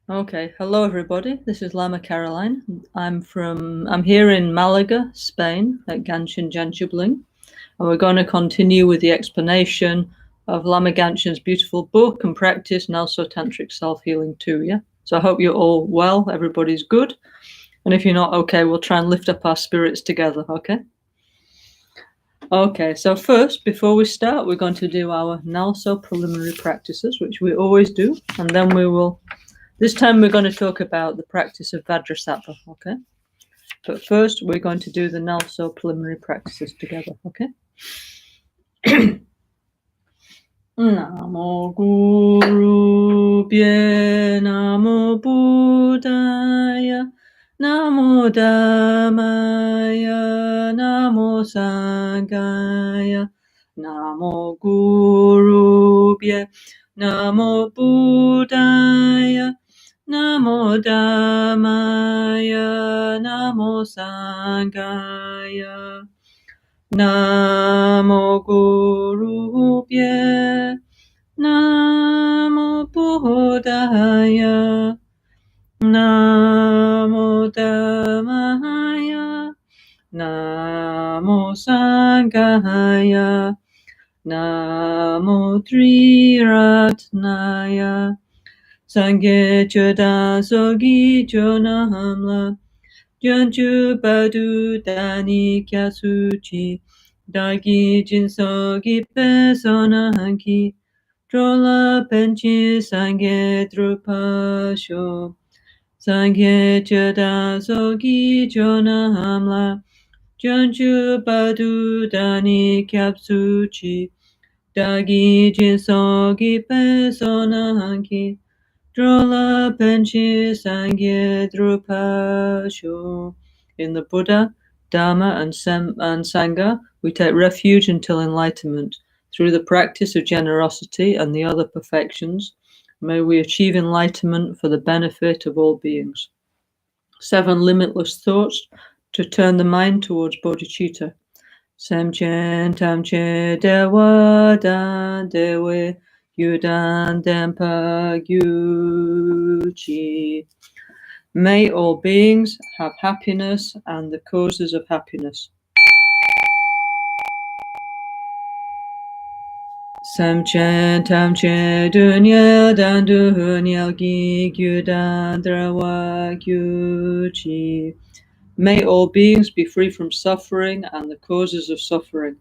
Okay, hello everybody. This is Lama Caroline. I'm here in Malaga, Spain, at Ganshin Janshubling, and we're going to continue with the explanation of Lama Ganshin's beautiful book and practice, NgalSo Tantric Self-Healing 2. Yeah. So I hope you're all well. Everybody's good, and if you're not, okay, we'll try and lift up our spirits together. Okay. Okay. So first, before we start, we're going to do our NgalSo preliminary practices, which we always do, and then we will. This time we're going to talk about the practice of Vajrasattva, okay? But first we're going to do the NgalSo preliminary practices together, okay? Namo Gurubhye Namo Buddhaya Namo Dhammaya Namo Sanghaya Namo Gurubhye Namo Buddhaya Namo Dhammaya Namo Sanghaya Namo Gurubhye Namo Buddhaya Namo Dhammaya Namo Sanghaya Namo Triratnaya Sangye Chodan Sogi Chonamla Janchu Badu Dani Kyasuchi Dagi Jinsogi Pesonanki Drola Penchi Sangye Drupasho Sangye Chodan Sogi Chonamla Janchu Badu Dani Kyasuchi Dagi Jinsogi Pesonanki Drola Penchi Sangye Drupasho. In the Buddha, Dharma, and Sangha, we take refuge until enlightenment. Through the practice of generosity and the other perfections, may we achieve enlightenment for the benefit of all beings. 7 limitless thoughts to turn the mind towards bodhicitta. Semchen tamche dewa dan dewe Yudan Dempa Gyuchi. May all beings have happiness and the causes of happiness. Samchen Tamche Dunya Dan Dunya Gi Gyudan Drawa Gyuchi. May all beings be free from suffering and the causes of suffering.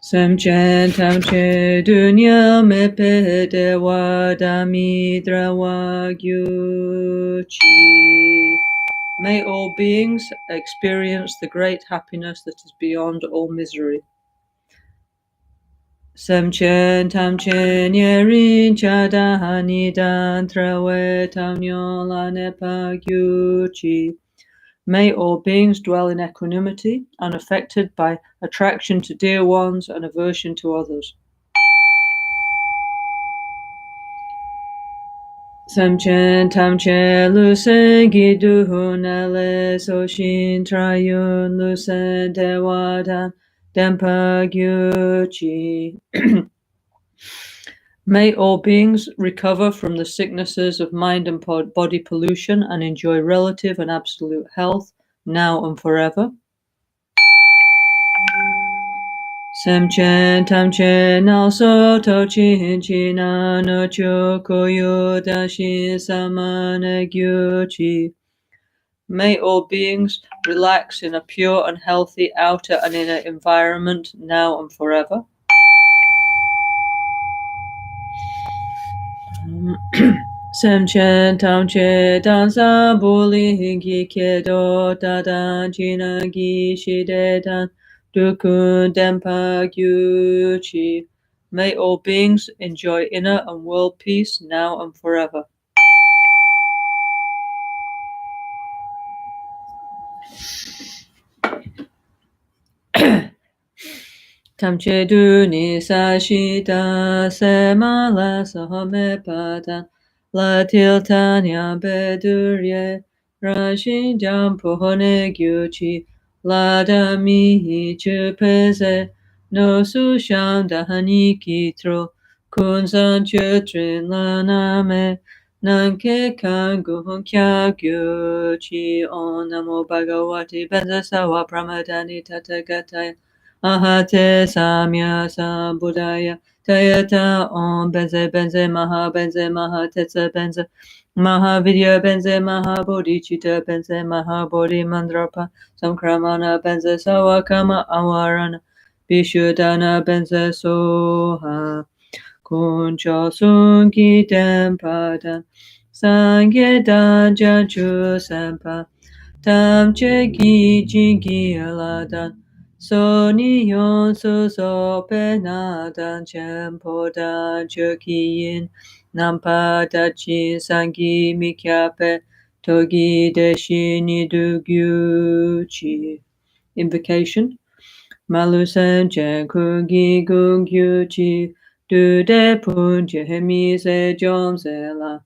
Semchen tamche dunya mepe dewa dami drawa gyuchi. May all beings experience the great happiness that is beyond all misery. Semchen tamche nyerin chadahani dan trawe tamnyola nepa gyuchi. May all beings dwell in equanimity, unaffected by attraction to dear ones and aversion to others. Samchen tamche lusen giduhun ele soshin trayun lusen dewadan dempa gyuchi. May all beings recover from the sicknesses of mind and body pollution and enjoy relative and absolute health now and forever. Semchen tamche ngalso tochin china no chokoyo dashin samane gyuchi. May all beings relax in a pure and healthy outer and inner environment now and forever. Semchen tamche dansa buli hingi kedo dadan jinagi shidedan dukun dempa gyuchi. May all beings enjoy inner and world peace now and forever. Tamche duni sashita semala sahame padan la tiltanya bedurye rashin jampohone gyuchi Lada mi chupeze, no su shan dahani kitro, kunzan chutrin laname, nanke kangu kya gyu chi on namo bhagavati benza sawa pramadani tatagata ahate samya sambuddhaya tayata om benze benze maha tetsa benze Mahavidya benze Mahabodhicitta benze Mahabodhi mandrapa Samkramana benze Sawakama awarana Vishuddhana benze Soha Kuncha sunki tempadan Sangyedan janchu sempa Tam cheki jinki aladan Soni yon su so penadan Chempodan chukiyin Nampa dachi sangi mikyape Togi deshi nidugyuchi. Invocation. Malusen chen kugi gungyuchi. Dude punje hemi se jom se la.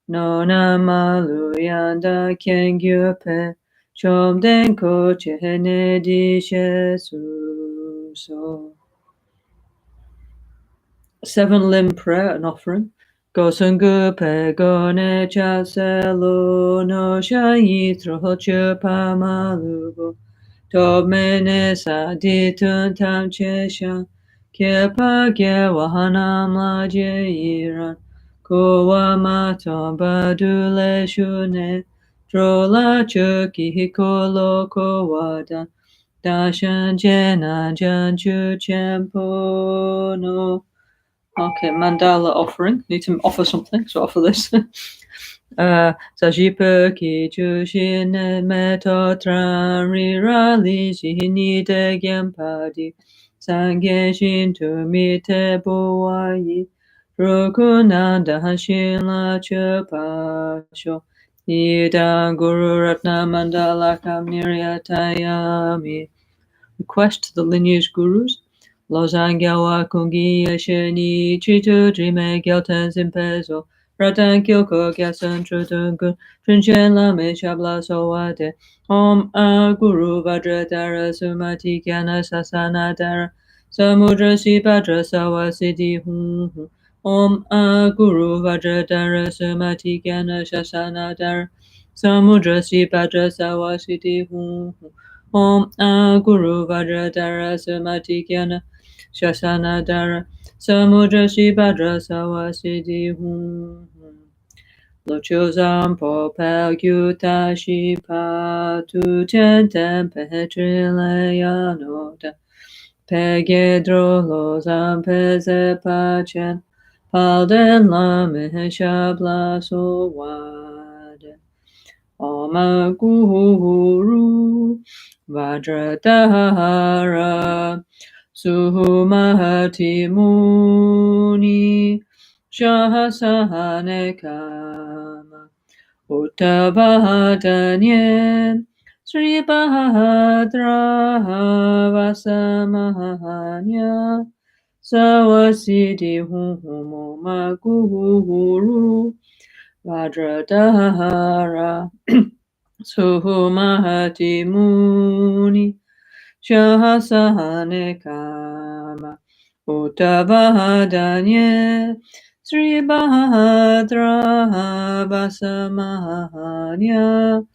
Nona malu yanda kengyupe. Chom den ko chehene di shesu so. 7-limb prayer and offering. Gosungu pe gone chaselo no shayi trochu pamalubo. Tobmene saditun tam chesha. Kepa ge wahana mlaje iran. Kowa maton badule shune. Trola chuki hikolo kowadan. Dashan jena janchu chempo no. Okay, mandala offering. Need to offer something, so offer this. Sajipa ki chushin meto tran rirali shini de gyempadi. Sangeshin to mite buwayi. Rukunanda hashin la chupasho. Idang guru ratna mandala kam niryatayami. Request to the lineage gurus. Lozangyawa kungi yesheni chitu drime gyalten simpezo. Ratan kyoko gyasan trutungu. Trinchen lame shabla sowade. Om a guru vajradara sumati gyana sasana dara. Samudra si bhadra sawa siddhi hum hum. Om a guru vajradara sumati gyana sasana dara. Samudra si bhadra sawa siddhi hum hum. Om a guru vajradara sumati gyana shasana dara samudra shibhadra sawa siddhi hum. Locho zampo pel gyuta shipa tu tentem petrileyanoda pegedro lo zampeze pachen palden la meheshabla sowade. Oma guru Vajradhara Suhumahati Muni Shahasahane Kama Uttavadanye Sri Bahadra Vasamahanya Sawasidi Humo Maguru Vajradhara Suhumahati Muni Shahasahane Kama Uttavadanye Sri Bahadra Vasamahanya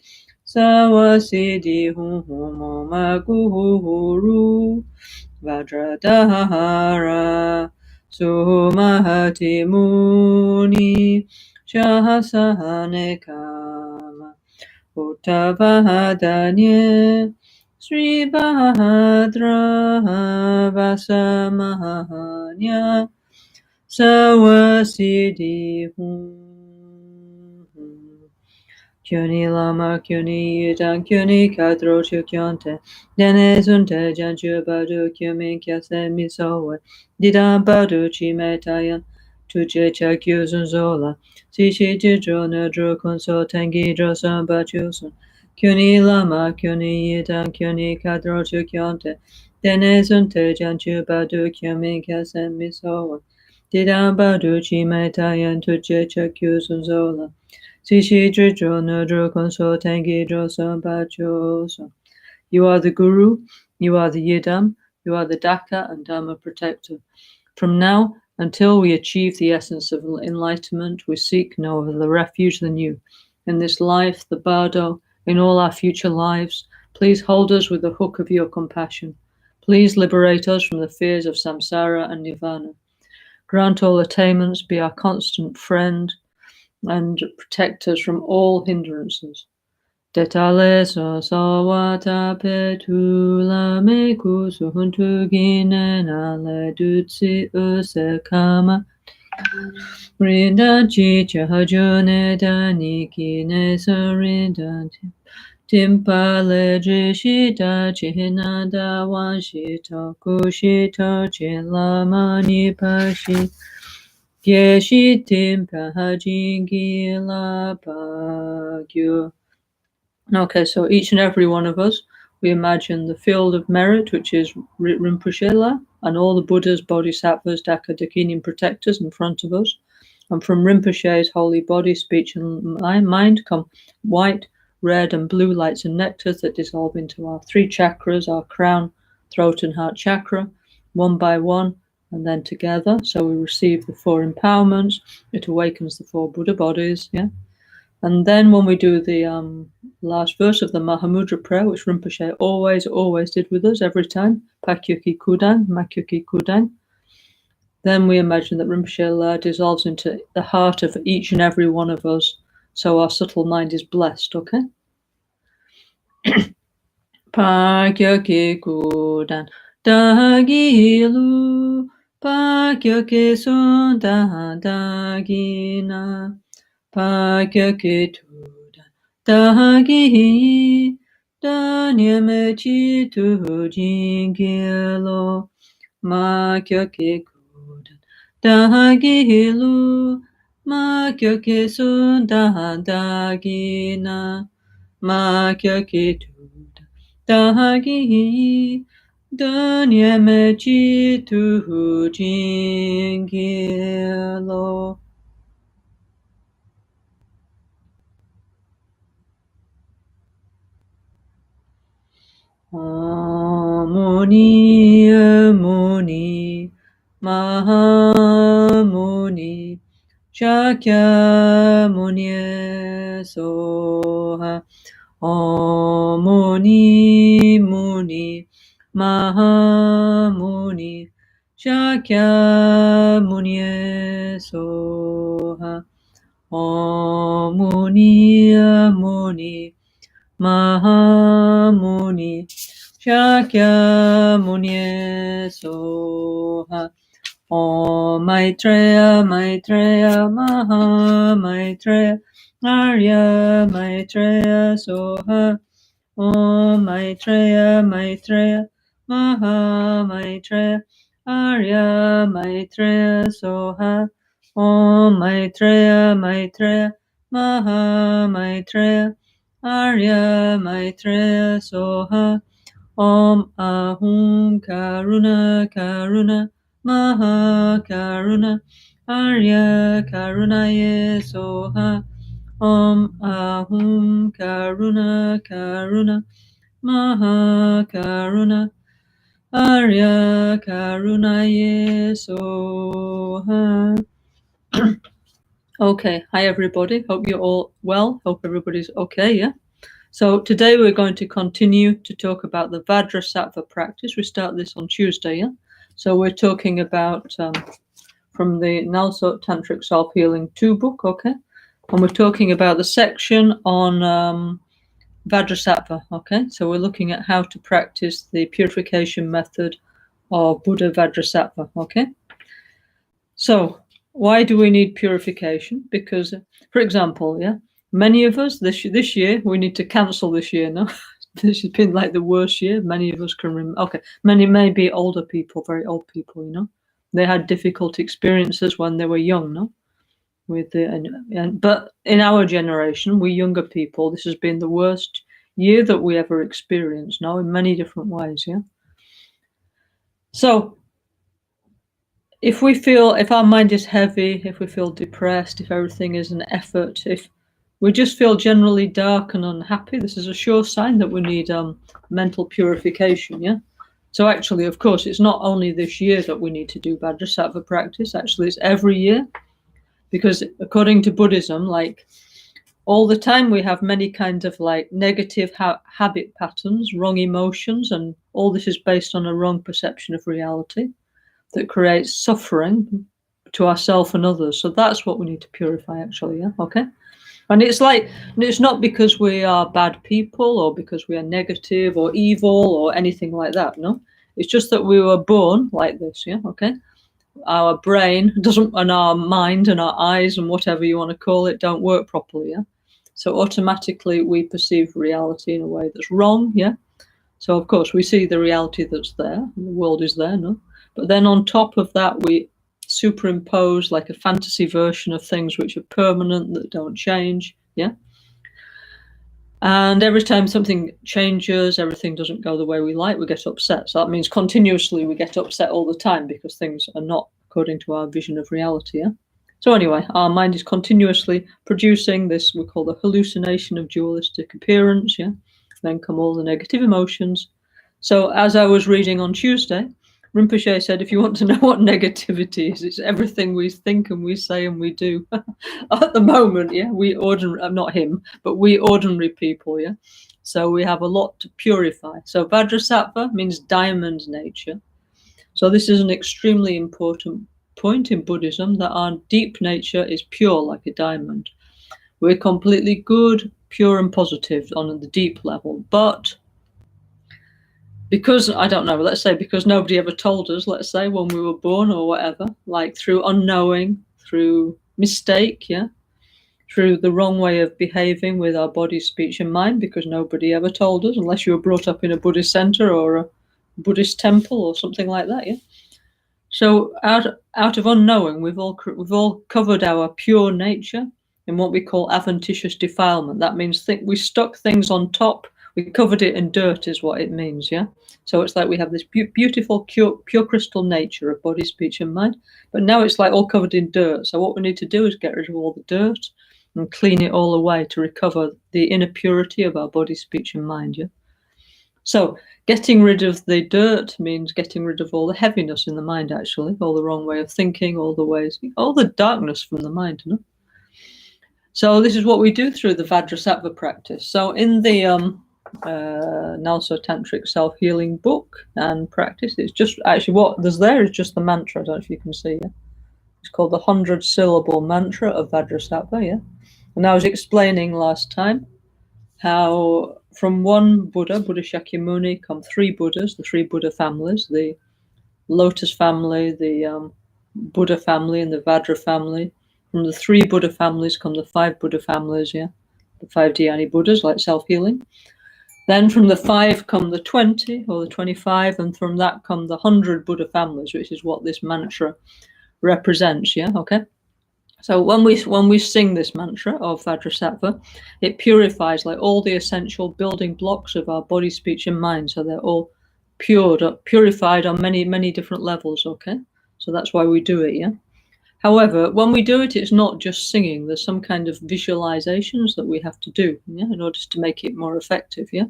Sawasidi Humo Maguru Vajradhara Suhumahati Muni Shahasahane Kama Uttavadanye Sri Bahadra Vasamahanya Sawasidi Kyoni Lama Kyoni Yidan Kyoni Kadro Chukyonte Dene Zunte Janju Badu Kyumin Kyase Misowe Didan Badu Chimetayan Tuche Chakyu Zunzola Sishi Jidro Nedro Kunso Tengi Drosan Bachusun Kyoni Lama Kyoni Yidan Kyoni Kadro Chukyonte Dene Zunte Janju Badu Kyumin Kyase Misowe Didan Badu Chimetayan Tuche Chakyu Zunzola Sishi Jidro Nedro Kunso Tengi Drosan Bachusun You are the Guru, you are the Yidam, you are the Daka and Dharma protector. From now until we achieve the essence of enlightenment, we seek no other refuge than you. In this life, the bardo, in all our future lives, please hold us with the hook of your compassion. Please liberate us from the fears of samsara and nirvana. Grant all attainments, be our constant friend, and protect us from all hindrances. Detale so sawata petula me kusuhuntu ginenale dutsi usekama rinda chicha hajune dani kine sarinda timpale jishita chihinada wanshita kushita chilamani pashi Geshi timpa hajingila pagyo. Okay, so each and every one of us, we imagine the field of merit, which is Rinpoche, and all the Buddhas, Bodhisattvas, Daka, Dakini protectors in front of us. And from Rinpoche's holy body, speech, and mind come white, red, and blue lights and nectars that dissolve into our 3 chakras, our crown, throat, and heart chakra, one by one, and then together. So we receive the 4 empowerments. It awakens the 4 Buddha bodies, yeah. And then when we do the last verse of the Mahamudra prayer, which Rinpoche always did with us every time, Pakyuki Kudang, Makyuki Kudang, then we imagine that Rinpoche dissolves into the heart of each and every one of us, so our subtle mind is blessed, okay? Pakyuki Kudang, Dagilu, Pakyuki Sunda Dagina, Pakyuki Dagi Danyame Chitu Jingilo Makyoke Kudan Dagilu Makyoke Sunda Dagina Makyoke Tuda Dagi Danyame Chitu Jingilo. Muni, Muni, Mahamuni, Shakya Muni Soha. Muni, Muni, Mahamuni, Shakya Muni Soha. Muni, Muni, Mahamuni, Shakya Muni Soha. Om Maitreya, Maitreya, Maha Maitreya, Arya Maitreya Soha. Om Maitreya, Maitreya, Maha Maitreya, Arya Maitreya Soha. Om Maitreya, Maitreya, Maha Maitreya, Arya Maitreya Soha. Om Ahum Karuna Karuna Maha Karuna Arya Karunaye Soha. Om Ahum Karuna Karuna Maha Karuna Arya Karunaye Soha. Okay, hi everybody. Hope you're all well. Hope everybody's okay, yeah? So today we're going to continue to talk about the Vajrasattva practice. We start this on Tuesday, yeah? So we're talking about from the NgalSo Tantric Self-Healing 2 book, okay? And we're talking about the section on Vajrasattva, okay? So we're looking at how to practice the purification method of Buddha Vajrasattva, okay? So why do we need purification? Because, for example, yeah, many of us this year, we need to cancel this year, no? This has been like the worst year. Many of us can remember. Okay, many may be older people, very old people, you know. They had difficult experiences when they were young, no? With but in our generation, we younger people, this has been the worst year that we ever experienced, no, in many different ways, yeah. So if our mind is heavy, if we feel depressed, if everything is an effort, if we just feel generally dark and unhappy, this is a sure sign that we need mental purification, yeah? So actually, of course, it's not only this year that we need to do Vajrasattva practice, actually it's every year, because according to Buddhism, like all the time we have many kinds of like negative habit patterns, wrong emotions, and all this is based on a wrong perception of reality that creates suffering to ourselves and others. So that's what we need to purify actually, yeah, okay? And it's like, it's not because we are bad people or because we are negative or evil or anything like that, no? It's just that we were born like this, yeah, okay? Our brain doesn't, and our mind and our eyes and whatever you want to call it, don't work properly, yeah? So automatically we perceive reality in a way that's wrong, yeah? So of course we see the reality that's there, the world is there, no? But then on top of that, we superimpose like a fantasy version of things which are permanent, that don't change, yeah? And every time something changes, everything doesn't go the way we like, we get upset. So that means continuously we get upset all the time because things are not according to our vision of reality, yeah? So anyway, our mind is continuously producing this, we call the hallucination of dualistic appearance, yeah? Then come all the negative emotions. So as I was reading on Tuesday, Rinpoche said, if you want to know what negativity is, it's everything we think and we say and we do at the moment, yeah? We ordinary, not him, but we ordinary people, yeah? So we have a lot to purify. So Vajrasattva means diamond nature. So this is an extremely important point in Buddhism, that our deep nature is pure like a diamond. We're completely good, pure and positive on the deep level, but because, I don't know, let's say because nobody ever told us, let's say when we were born or whatever, like through unknowing, through mistake, yeah, through the wrong way of behaving with our body, speech and mind, because nobody ever told us, unless you were brought up in a Buddhist center or a Buddhist temple or something like that, yeah. So out of unknowing, we've all covered our pure nature in what we call adventitious defilement. That means we stuck things on top. We covered it in dirt, is what it means, yeah? So it's like we have this beautiful, pure crystal nature of body, speech, and mind, but now it's like all covered in dirt. So what we need to do is get rid of all the dirt and clean it all away to recover the inner purity of our body, speech, and mind, yeah? So getting rid of the dirt means getting rid of all the heaviness in the mind, actually, all the wrong way of thinking, all the darkness from the mind, you know? So this is what we do through the Vajrasattva practice. So in the NgalSo Tantric Self-Healing book and practice, it's just actually what there's there is just the mantra. I don't know if you can see it. It's called the 100-syllable mantra of Vajrasattva, yeah? And I was explaining last time how from one Buddha, Buddha Shakyamuni, come three Buddhas, the three Buddha families, the Lotus family, the Buddha family, and the Vajra family. From the three Buddha families come the five Buddha families, yeah, the 5 Dhyani Buddhas, like self-healing. Then from the 5 come the 20 or the 25, and from that come the 100 Buddha families, which is what this mantra represents, yeah, okay? So when we sing this mantra of Vajrasattva, it purifies like all the essential building blocks of our body, speech, and mind. So they're all purified on many, many different levels, okay? So that's why we do it, yeah? However, when we do it, it's not just singing. There's some kind of visualizations that we have to do, yeah, in order to make it more effective, yeah?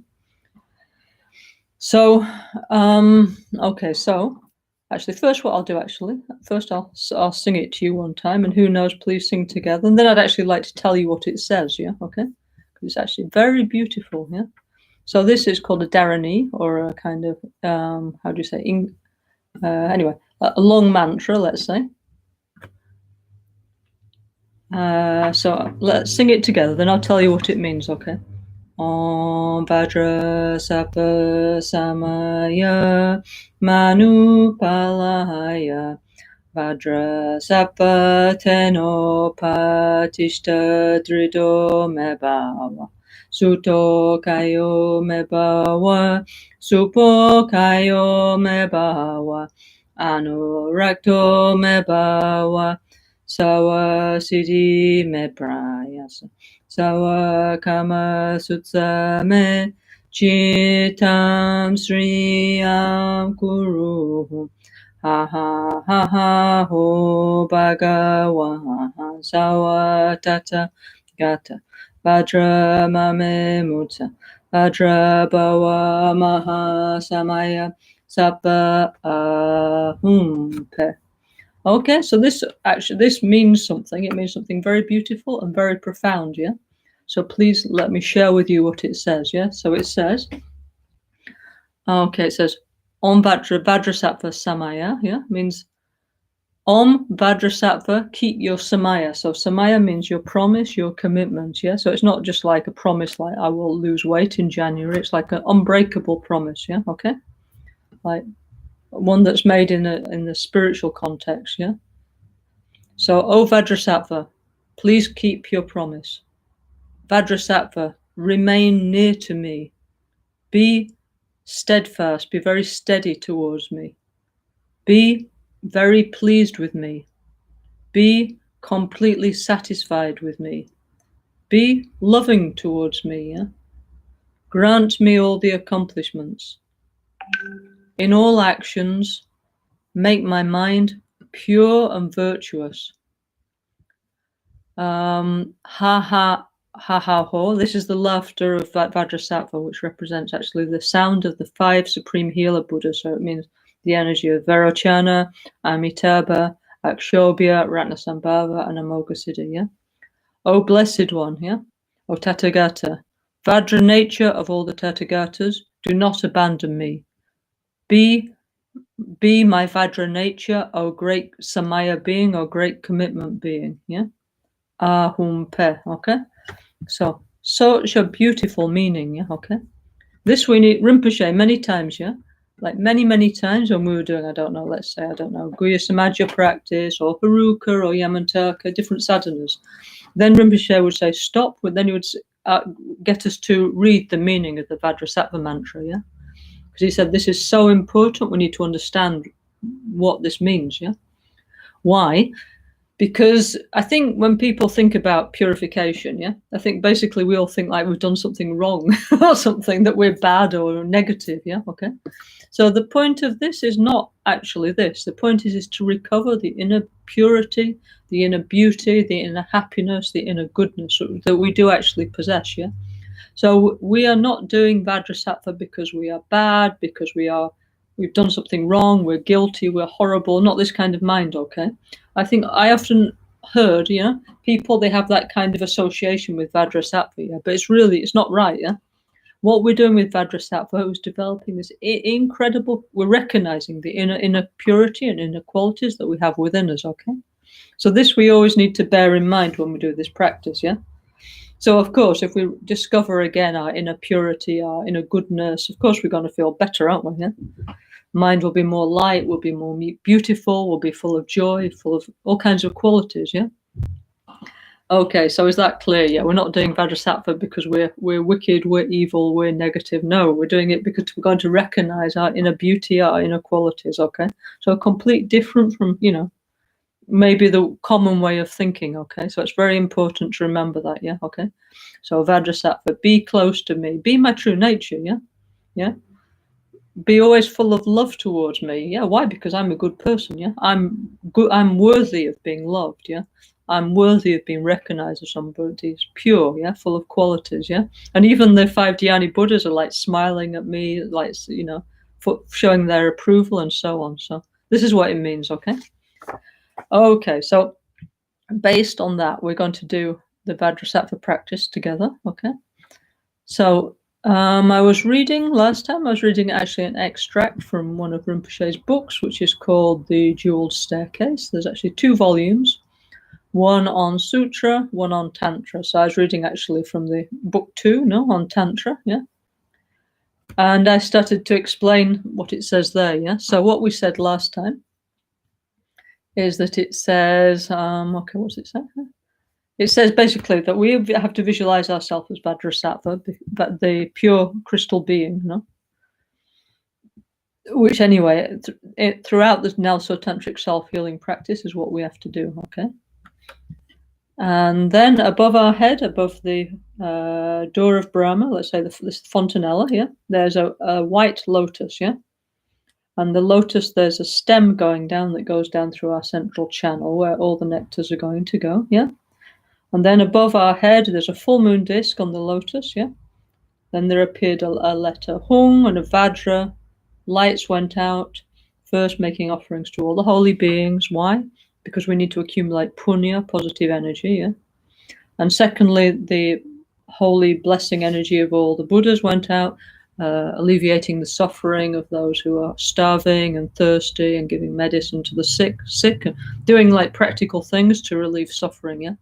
So, okay, so actually, first what I'll do, first I'll sing it to you one time, and who knows, please sing together. And then I'd actually like to tell you what it says, yeah, okay? Because it's actually very beautiful, yeah? So this is called a dharani, or a kind of, how do you say, anyway, a long mantra, let's say. So let's sing it together, then I'll tell you what it means, okay? Om Vajrasattva Samaya Manupalaya Vajrasattva Teno Patishta Drido Mebawa Suto Kayo Mebawa Supo Kayo Mebawa Anurakto Mebawa Sawa Siddhi Meprayasa Sawa Kama Sutsame Chitam Sriyam Kuru Ha ha ha ha ho Bhagawa Sawa Tata Gata Vajra mame muta, Vajra bhava maha samaya, Sabba ahumpe. Okay, so this means something. It means something very beautiful and very profound, yeah? So please let me share with you what it says, yeah? So it says, okay, it says, Om Vajrasattva Samaya, yeah? Means Om Vajrasattva, keep your Samaya. So Samaya means your promise, your commitment, yeah? So it's not just like a promise like I will lose weight in January. It's like an unbreakable promise, yeah? Okay? Like one that's made in the spiritual context, yeah? So, O Vajrasattva, please keep your promise. Vajrasattva, remain near to me. Be steadfast, be very steady towards me. Be very pleased with me. Be completely satisfied with me. Be loving towards me. Yeah? Grant me all the accomplishments. In all actions, make my mind pure and virtuous. Ha ha ha ha ho. This is the laughter of Vajrasattva, which represents actually the sound of the 5 supreme healer Buddhas. So it means the energy of Vairochana, Amitabha, Akshobhya, Ratnasambhava, and Amoghasiddhi. Yeah. O blessed one, yeah. O Tathagata, Vajra nature of all the Tathagatas, do not abandon me. Be my Vajra nature, O great Samaya being, O great commitment being. Yeah. Ahumpe, okay? So, such a beautiful meaning, yeah, okay? This we need Rinpoche many times, yeah? Like many times when we were doing, let's say, Guya Samaja practice or Haruka or Yamantaka, different sadhanas. Then Rinpoche would say, stop, but then he would get us to read the meaning of the Vajrasattva mantra, yeah? Because he said, this is so important, we need to understand what this means, yeah? Why? Because I think when people think about purification, yeah, I think basically we all think like we've done something wrong or something that we're bad or negative, yeah, okay? So the point of this is not actually this. The point is to recover the inner purity, the inner beauty, the inner happiness, the inner goodness that we do actually possess, yeah? So we are not doing Vajrasattva because we are bad, because we've done something wrong, we're guilty, we're horrible, not this kind of mind, okay? I think I often heard, people, they have that kind of association with Vajrasattva, yeah, but it's not right, yeah? What we're doing with Vajrasattva is developing this incredible, we're recognizing the inner purity and inner qualities that we have within us, okay? So this we always need to bear in mind when we do this practice, yeah? So, of course, if we discover again our inner purity, our inner goodness, of course, we're going to feel better, aren't we? Yeah? Mind will be more light, will be more beautiful, will be full of joy, full of all kinds of qualities, yeah? Okay, so is that clear? Yeah, we're not doing Vajrasattva because we're wicked, we're evil, we're negative. No, we're doing it because we're going to recognize our inner beauty, our inner qualities, okay? So complete different from, maybe the common way of thinking, okay? So it's very important to remember that, yeah, okay? So Vajrasattva, be close to me, be my true nature, yeah? Yeah? Be always full of love towards me, yeah? Why? Because I'm a good person, yeah? I'm good, I'm worthy of being loved, yeah? I'm worthy of being recognized as somebody who's pure, yeah? Full of qualities, yeah? And even the 5 Dhyani Buddhas are like smiling at me, like, showing their approval and so on. So this is what it means, okay? Okay, so based on that, we're going to do the Vajrasattva practice together, okay? So I was reading actually an extract from one of Rinpoche's books, which is called The Jeweled Staircase. There's actually 2 volumes, one on Sutra, one on Tantra. So I was reading actually from the book 2, on Tantra, yeah? And I started to explain what it says there, yeah? So what we said last time is that it says, what's it say? It says basically that we have to visualize ourselves as Vajrasattva, the pure crystal being, which anyway, throughout the NgalSo Tantric Self-Healing practice is what we have to do, okay? And then above our head, above the door of Brahma, let's say this fontanella, yeah, there's a white lotus, yeah? And the lotus, there's a stem going down that goes down through our central channel where all the nectars are going to go, yeah? And then above our head, there's a full moon disc on the lotus, yeah? Then there appeared a letter Hung and a Vajra. Lights went out, first making offerings to all the holy beings. Why? Because we need to accumulate punya, positive energy, yeah? And secondly, the holy blessing energy of all the Buddhas went out, alleviating the suffering of those who are starving and thirsty, and giving medicine to the sick, and doing like practical things to relieve suffering, yeah?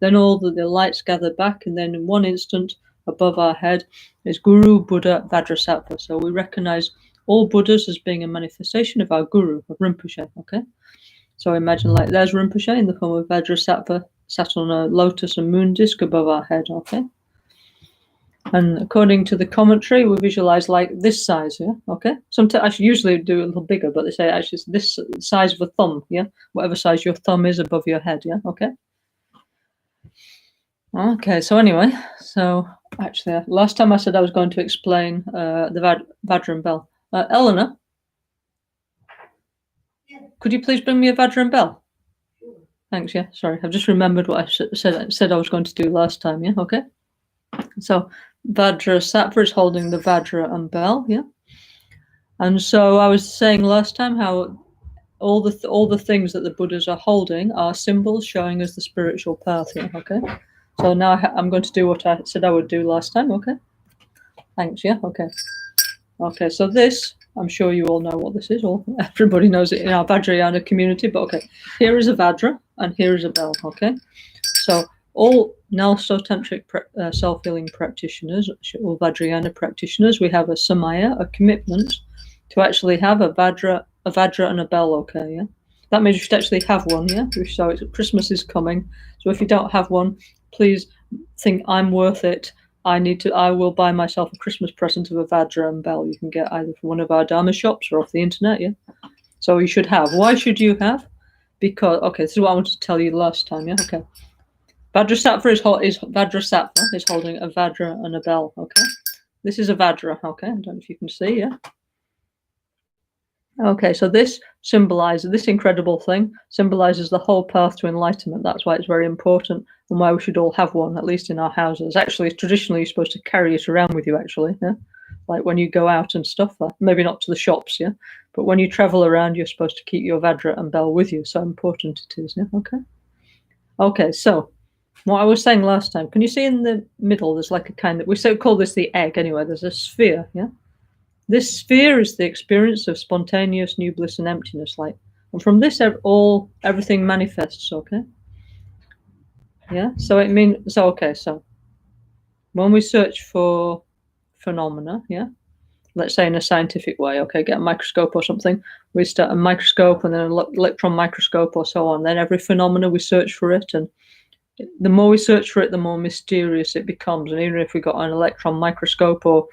Then all the lights gather back, and then in one instant, above our head, is Guru, Buddha, Vajrasattva. So we recognize all Buddhas as being a manifestation of our Guru, of Rinpoche, okay? So imagine like there's Rinpoche in the form of Vajrasattva, sat on a lotus and moon disc above our head, okay? And according to the commentary, we visualize like this size, yeah, okay? Sometimes I should usually do a little bigger, but they say actually it's this size of a thumb, yeah? Whatever size your thumb is above your head, yeah, okay? Okay, so anyway, so actually, last time I said I was going to explain the Vajra and Bell. Eleanor, yeah. Could you please bring me a Vajra and Bell? Sure. Thanks, yeah, sorry. I've just remembered what I said I was going to do last time, yeah, okay? So Vajrasattva is holding the Vajra and Bell, yeah? And so I was saying last time how all the things that the Buddhas are holding are symbols showing us the spiritual path, yeah, okay? So now I'm going to do what I said I would do last time, okay? Thanks, yeah, okay. Okay, so this, I'm sure you all know what this is, or everybody knows it in our Vajrayana community, but okay. Here is a Vajra, and here is a bell, okay? So all NgalSo Tantric Self-Healing practitioners, or Vajrayana practitioners, we have a samaya, a commitment, to actually have a Vajra and a bell, okay, yeah? That means you should actually have one, yeah? So Christmas is coming, so if you don't have one, please think I'm worth it. I will buy myself a Christmas present of a Vajra and bell. You can get either from one of our Dharma shops or off the internet, yeah? So you should have. Why should you have? Because, okay, this is what I wanted to tell you last time, yeah? Okay. Vajrasattva is holding a Vajra and a bell, okay? This is a Vajra, okay? I don't know if you can see, yeah? Okay, so this incredible thing symbolizes the whole path to enlightenment. That's why it's very important and why we should all have one, at least in our houses. Actually, traditionally, you're supposed to carry it around with you, actually, yeah? Like when you go out and stuff, maybe not to the shops, yeah? But when you travel around, you're supposed to keep your Vajra and bell with you. So important it is, yeah? Okay. Okay, so what I was saying last time, can you see in the middle, there's like a kind of, we call this the egg anyway, there's a sphere, yeah? This sphere is the experience of spontaneous new bliss and emptiness, like, and from this everything manifests, okay? Yeah, so it means, so okay, so when we search for phenomena, yeah, let's say in a scientific way, okay, get a microscope or something, we start a microscope and then an electron microscope or so on, then every phenomena we search for it, and the more we search for it, the more mysterious it becomes. And even if we got an electron microscope or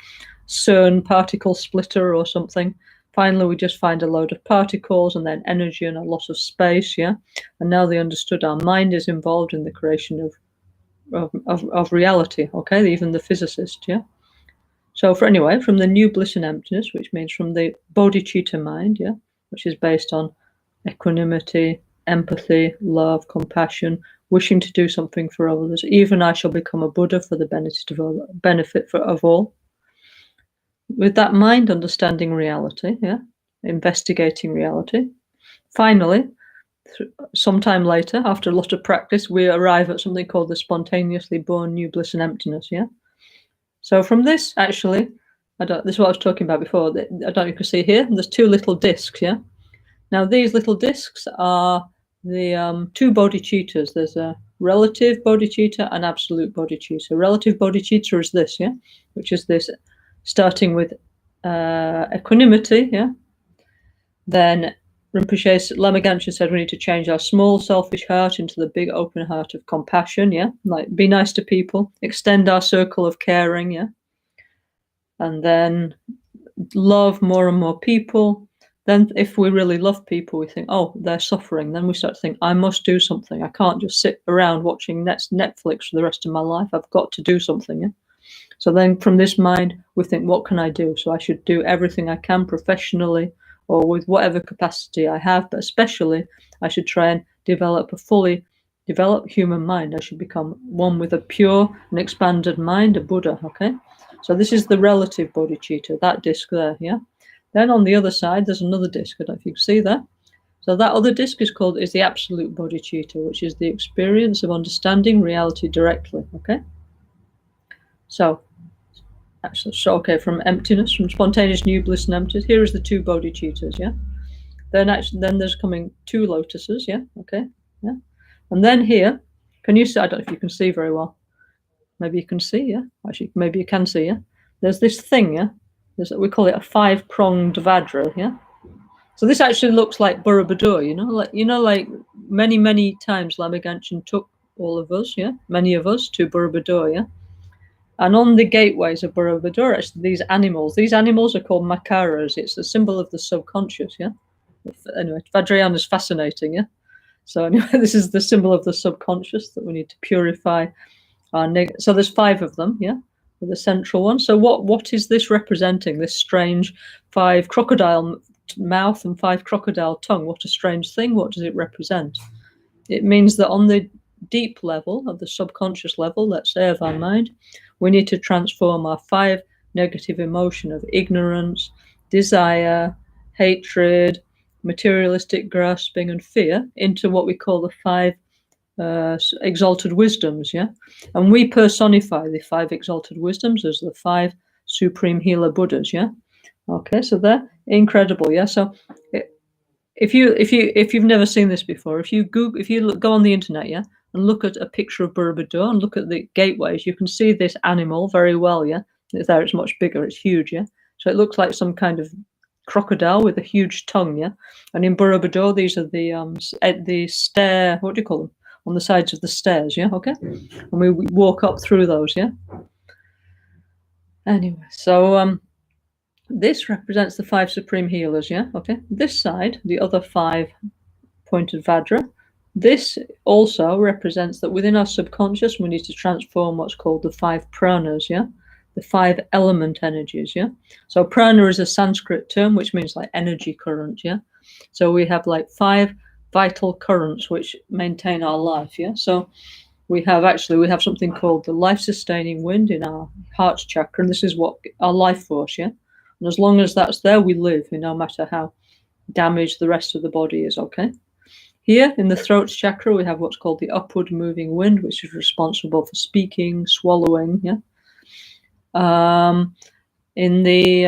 CERN particle splitter or something, finally we just find a load of particles and then energy and a lot of space, yeah? And now they understood our mind is involved in the creation of reality, okay? Even the physicist, yeah? So from the new bliss and emptiness, which means from the bodhicitta mind, yeah, which is based on equanimity, empathy, love, compassion, wishing to do something for others. Even I shall become a Buddha for the benefit of all. With that mind, understanding reality, yeah, investigating reality. Finally, sometime later, after a lot of practice, we arrive at something called the spontaneously born new bliss and emptiness, yeah. So from this, actually, this is what I was talking about before. I don't know if you can see here. There's two little discs, yeah. Now these little discs are the two bodhicittas. There's a relative bodhicitta and absolute bodhicitta. Relative bodhicitta is this, yeah, which is this, starting with equanimity, yeah. Then Rinpoche, Lama Caroline said we need to change our small selfish heart into the big open heart of compassion, yeah. Like be nice to people, extend our circle of caring, yeah. And then love more and more people. Then if we really love people, we think, oh, they're suffering. Then we start to think, I must do something. I can't just sit around watching Netflix for the rest of my life. I've got to do something, yeah. So then from this mind, we think, what can I do? So I should do everything I can professionally or with whatever capacity I have, but especially I should try and develop a fully develop human mind. I should become one with a pure and expanded mind, a Buddha. Okay, so this is the relative bodhicitta, that disc there. Yeah. Then on the other side, there's another disc. I don't know if you can see that. So that other disc is the absolute bodhicitta, which is the experience of understanding reality directly. Okay. So okay, from emptiness, from spontaneous new bliss and emptiness. Here is the two bodhicittas. Yeah. Then there's coming two lotuses. Yeah. Okay. Yeah. And then here, can you see? I don't know if you can see very well. Maybe you can see. Yeah. Actually, maybe you can see. Yeah. There's this thing. Yeah. We call it a 5-pronged Vajra. Yeah. So this actually looks like Borobudur, like many times Lama Ganchen took all of us, many of us to Borobudur, and on the gateways of Borobudur, actually these animals are called makaras. It's a symbol of the subconscious, Anyway, Vajrayana is fascinating, So anyway, this is the symbol of the subconscious that we need to purify. So there's 5 of them, with the central one. So what is this representing? This strange 5 crocodile mouth and 5 crocodile tongue. What a strange thing. What does it represent? It means that on the deep level of the subconscious level, let's say, of our mind, we need to transform our 5 negative emotion of ignorance, desire, hatred, materialistic grasping, and fear into what we call the 5 exalted wisdoms, and we personify the 5 exalted wisdoms as the 5 supreme healer Buddhas, Okay, so they're incredible, So if you've never seen this before, if you go on the internet, and look at a picture of Borobudur and look at the gateways, you can see this animal very well, It's much bigger, it's huge, So it looks like some kind of crocodile with a huge tongue, And in Borobudur, these are the stair. What do you call them? On the sides of the stairs, Okay. And we walk up through those, Anyway, so this represents the 5 supreme healers, Okay. This side, the other 5 pointed Vajra, this also represents that within our subconscious we need to transform what's called the 5 pranas, the 5 element energies, So prana is a Sanskrit term which means like energy current, So we have like 5 vital currents which maintain our life, So we have something called the life-sustaining wind in our heart chakra, and this is what our life force, And as long as that's there, we live, no matter how damaged the rest of the body is, okay? Here in the throat chakra, we have what's called the upward moving wind, which is responsible for speaking, swallowing, In the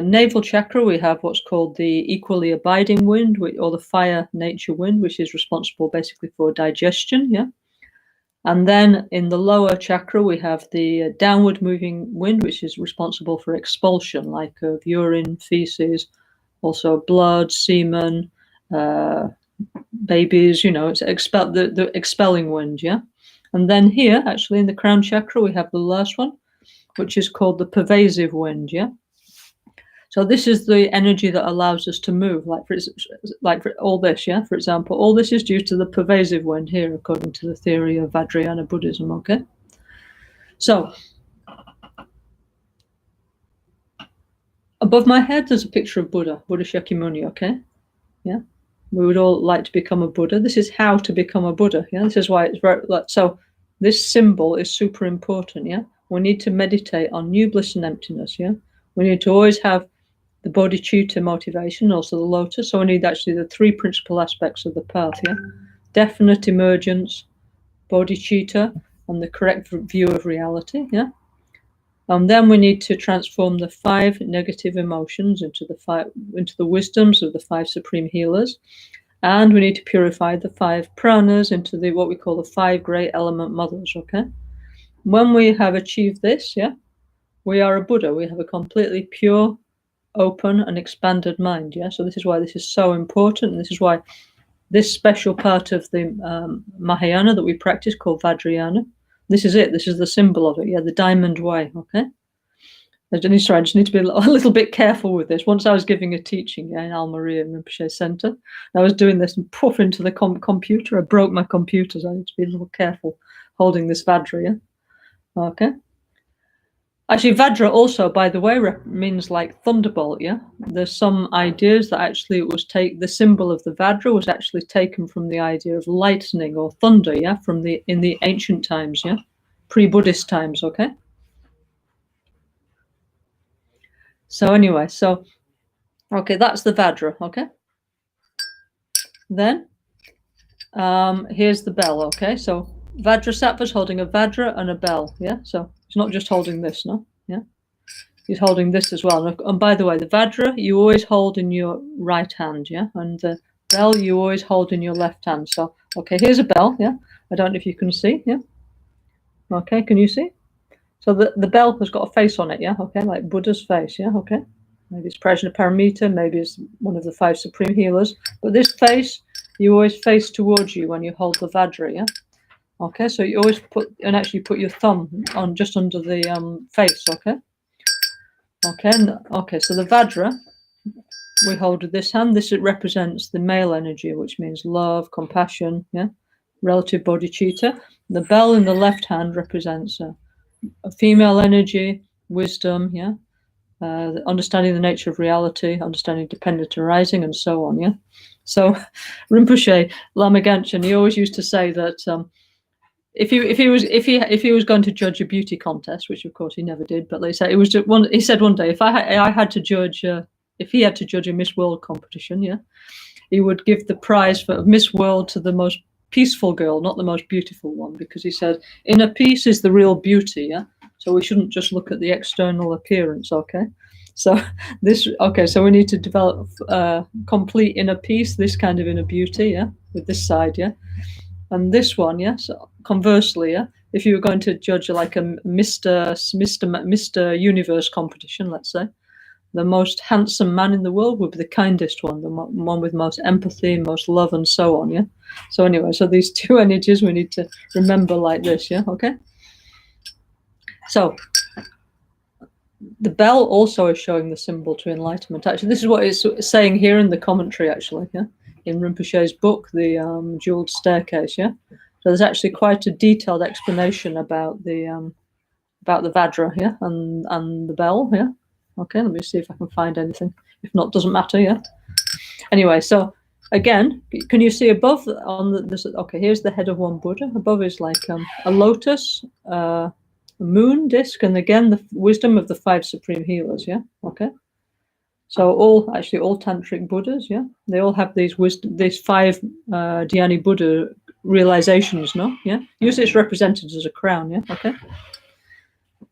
navel chakra, we have what's called the equally abiding wind, or the fire nature wind, which is responsible basically for digestion, And then in the lower chakra, we have the downward moving wind, which is responsible for expulsion, like of urine, feces, also blood, semen, babies, it's the expelling wind, And then here, actually, in the crown chakra, we have the last one, which is called the pervasive wind, So this is the energy that allows us to move, like for all this, For example, all this is due to the pervasive wind here, according to the theory of Vajrayana Buddhism, okay? So, above my head, there's a picture of Buddha Shakyamuni, okay? We would all like to become a Buddha. This is how to become a Buddha, This is why it's very, so this symbol is super important, We need to meditate on new bliss and emptiness, We need to always have the bodhicitta motivation, also the lotus. So we need actually the 3 principal aspects of the path, Definite emergence, bodhicitta, and the correct view of reality, Then we need to transform the 5 negative emotions into the wisdoms of the 5 supreme healers, and we need to purify the 5 pranas into what we call the 5 great element mothers, okay? When we have achieved this, we are a Buddha. We have a completely pure, open, and expanded mind, So this is why this is so important, and this is why this special part of the Mahayana that we practice, called Vajrayana, this is it. This is the symbol of it, the diamond way, okay? I just need to be a little bit careful with this. Once I was giving a teaching in Almeria Rinpoche Center, I was doing this and poof into the computer. I broke my computer, so I need to be a little careful holding this Vajra, Okay? Actually, Vajra also, by the way, means like thunderbolt. Yeah, there's some ideas that actually it was the symbol of the Vajra was actually taken from the idea of lightning or thunder. Yeah, from in the ancient times. Yeah, pre-Buddhist times. Okay. So anyway, okay, that's the Vajra. Okay. Then here's the bell. Okay, so Vajrasattva's holding a Vajra and a bell. Yeah, so he's not just holding this. No. Yeah. He's holding this as well. And by the way, the Vajra you always hold in your right hand, yeah? And the bell you always hold in your left hand. So, okay, here's a bell, yeah? I don't know if you can see, yeah? Okay, can you see? So the bell has got a face on it, yeah? Okay, like Buddha's face, yeah? Okay. Maybe it's Prajnaparamita, maybe it's one of the 5 supreme healers. But this face, you always face towards you when you hold the Vajra, yeah? Okay, so you always put your thumb on just under the face, okay? Okay, so the Vajra we hold with this hand. This represents the male energy, which means love, compassion, yeah, relative bodhicitta. The bell in the left hand represents a female energy, wisdom, yeah, understanding the nature of reality, understanding dependent arising, and so on, yeah. So Rinpoche, Lama Ganchen, he always used to say that if he was going to judge a beauty contest, which of course he never did, but they say it was just one. He said one day, if I had to judge, if he had to judge a Miss World competition, yeah, he would give the prize for Miss World to the most peaceful girl, not the most beautiful one, because he said inner peace is the real beauty, yeah. So we shouldn't just look at the external appearance, okay. So so we need to develop complete inner peace, this kind of inner beauty, yeah, with this side, yeah. And this one, yeah. So conversely, yeah, if you were going to judge like a Mr. Universe competition, let's say, the most handsome man in the world would be the kindest one, the one with most empathy, most love, and so on, yeah. So anyway, so these 2 energies we need to remember like this, yeah. Okay. So the bell also is showing the symbol to enlightenment. Actually, this is what it's saying here in the commentary, actually, yeah, in Rinpoche's book, the Jeweled Staircase, yeah. So there's actually quite a detailed explanation about the Vajra, yeah, and the bell, yeah. Okay, let me see if I can find anything. If not, doesn't matter, yeah. Anyway, so again, can you see above on this? Okay, here's the head of one Buddha. Above is like a lotus, a moon disc, and again the wisdom of the 5 supreme healers, yeah. Okay. So all tantric Buddhas, yeah, they all have these 5 Dhyani Buddha realizations, no, yeah. Usually it's represented as a crown, yeah. Okay.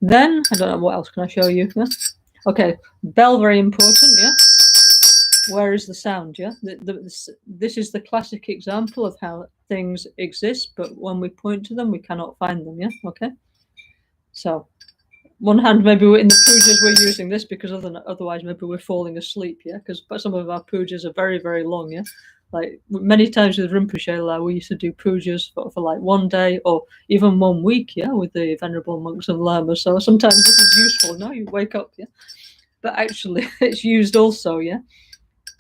Then I don't know what else can I show you, yeah. Okay, bell, very important, yeah. Where is the sound, yeah? This is the classic example of how things exist, but when we point to them, we cannot find them, yeah? Okay. So, one hand, maybe in the pujas we're using this because otherwise maybe we're falling asleep, yeah? Because some of our pujas are very, very long, yeah? Like many times with Rinpoche, we used to do pujas for like 1 day or even 1 week, yeah, with the venerable monks and lamas. So sometimes this is useful, no? You wake up, yeah? But actually, it's used also, yeah?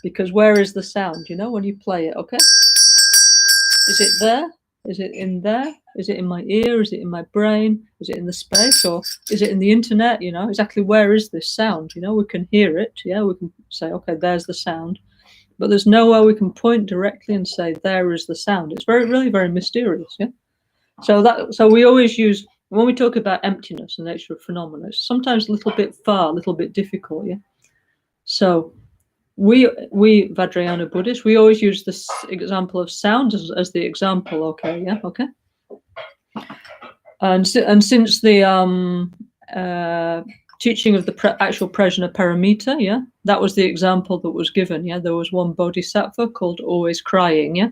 Because where is the sound, you know, when you play it, okay? Is it there? Is it in there? Is it in my ear? Is it in my brain? Is it in the space? Or is it in the internet, you know? Exactly where is this sound, you know? We can hear it, yeah? We can say, okay, there's the sound. But there's nowhere we can point directly and say, there is the sound. It's really very mysterious, yeah? So we always use, when we talk about emptiness and the nature of phenomena, it's sometimes a little bit far, a little bit difficult, yeah? So we Vajrayana Buddhists, we always use this example of sound as the example, okay, yeah, okay? And since the teaching of the actual Prajnaparamita, yeah, that was the example that was given, yeah. There was one bodhisattva called Always Crying, yeah,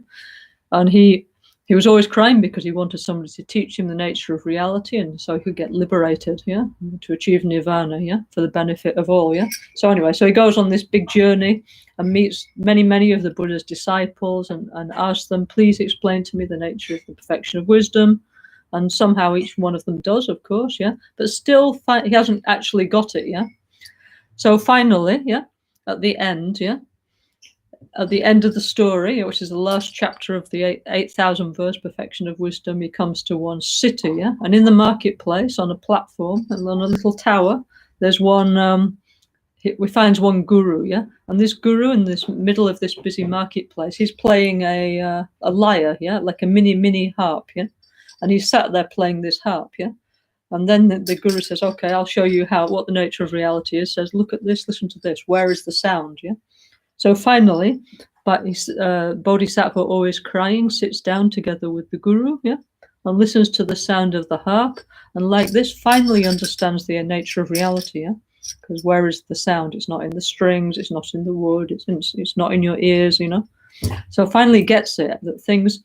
and he was always crying because he wanted somebody to teach him the nature of reality, and so he could get liberated, yeah, to achieve nirvana, yeah, for the benefit of all, yeah. So anyway, so he goes on this big journey and meets many of the Buddha's disciples and asks them, please explain to me the nature of the perfection of wisdom. And somehow each one of them does, of course, yeah. But still, he hasn't actually got it, yeah. So finally, yeah, at the end, yeah, at the end of the story, which is the last chapter of the 8,000 verse Perfection of Wisdom, he comes to one city, yeah? And in the marketplace, on a platform, and on a little tower, there's one, we find one guru, yeah? And this guru, in this middle of this busy marketplace, he's playing a lyre, yeah? Like a mini harp, yeah? And he's sat there playing this harp, yeah? And then the guru says, okay, I'll show you what the nature of reality is. Says, look at this, listen to this. Where is the sound, yeah? So finally, Bodhisattva, always crying, sits down together with the guru, yeah, and listens to the sound of the harp, and like this, finally understands the nature of reality, yeah, because where is the sound? It's not in the strings, it's not in the wood, it's not in your ears, you know. So finally gets it that things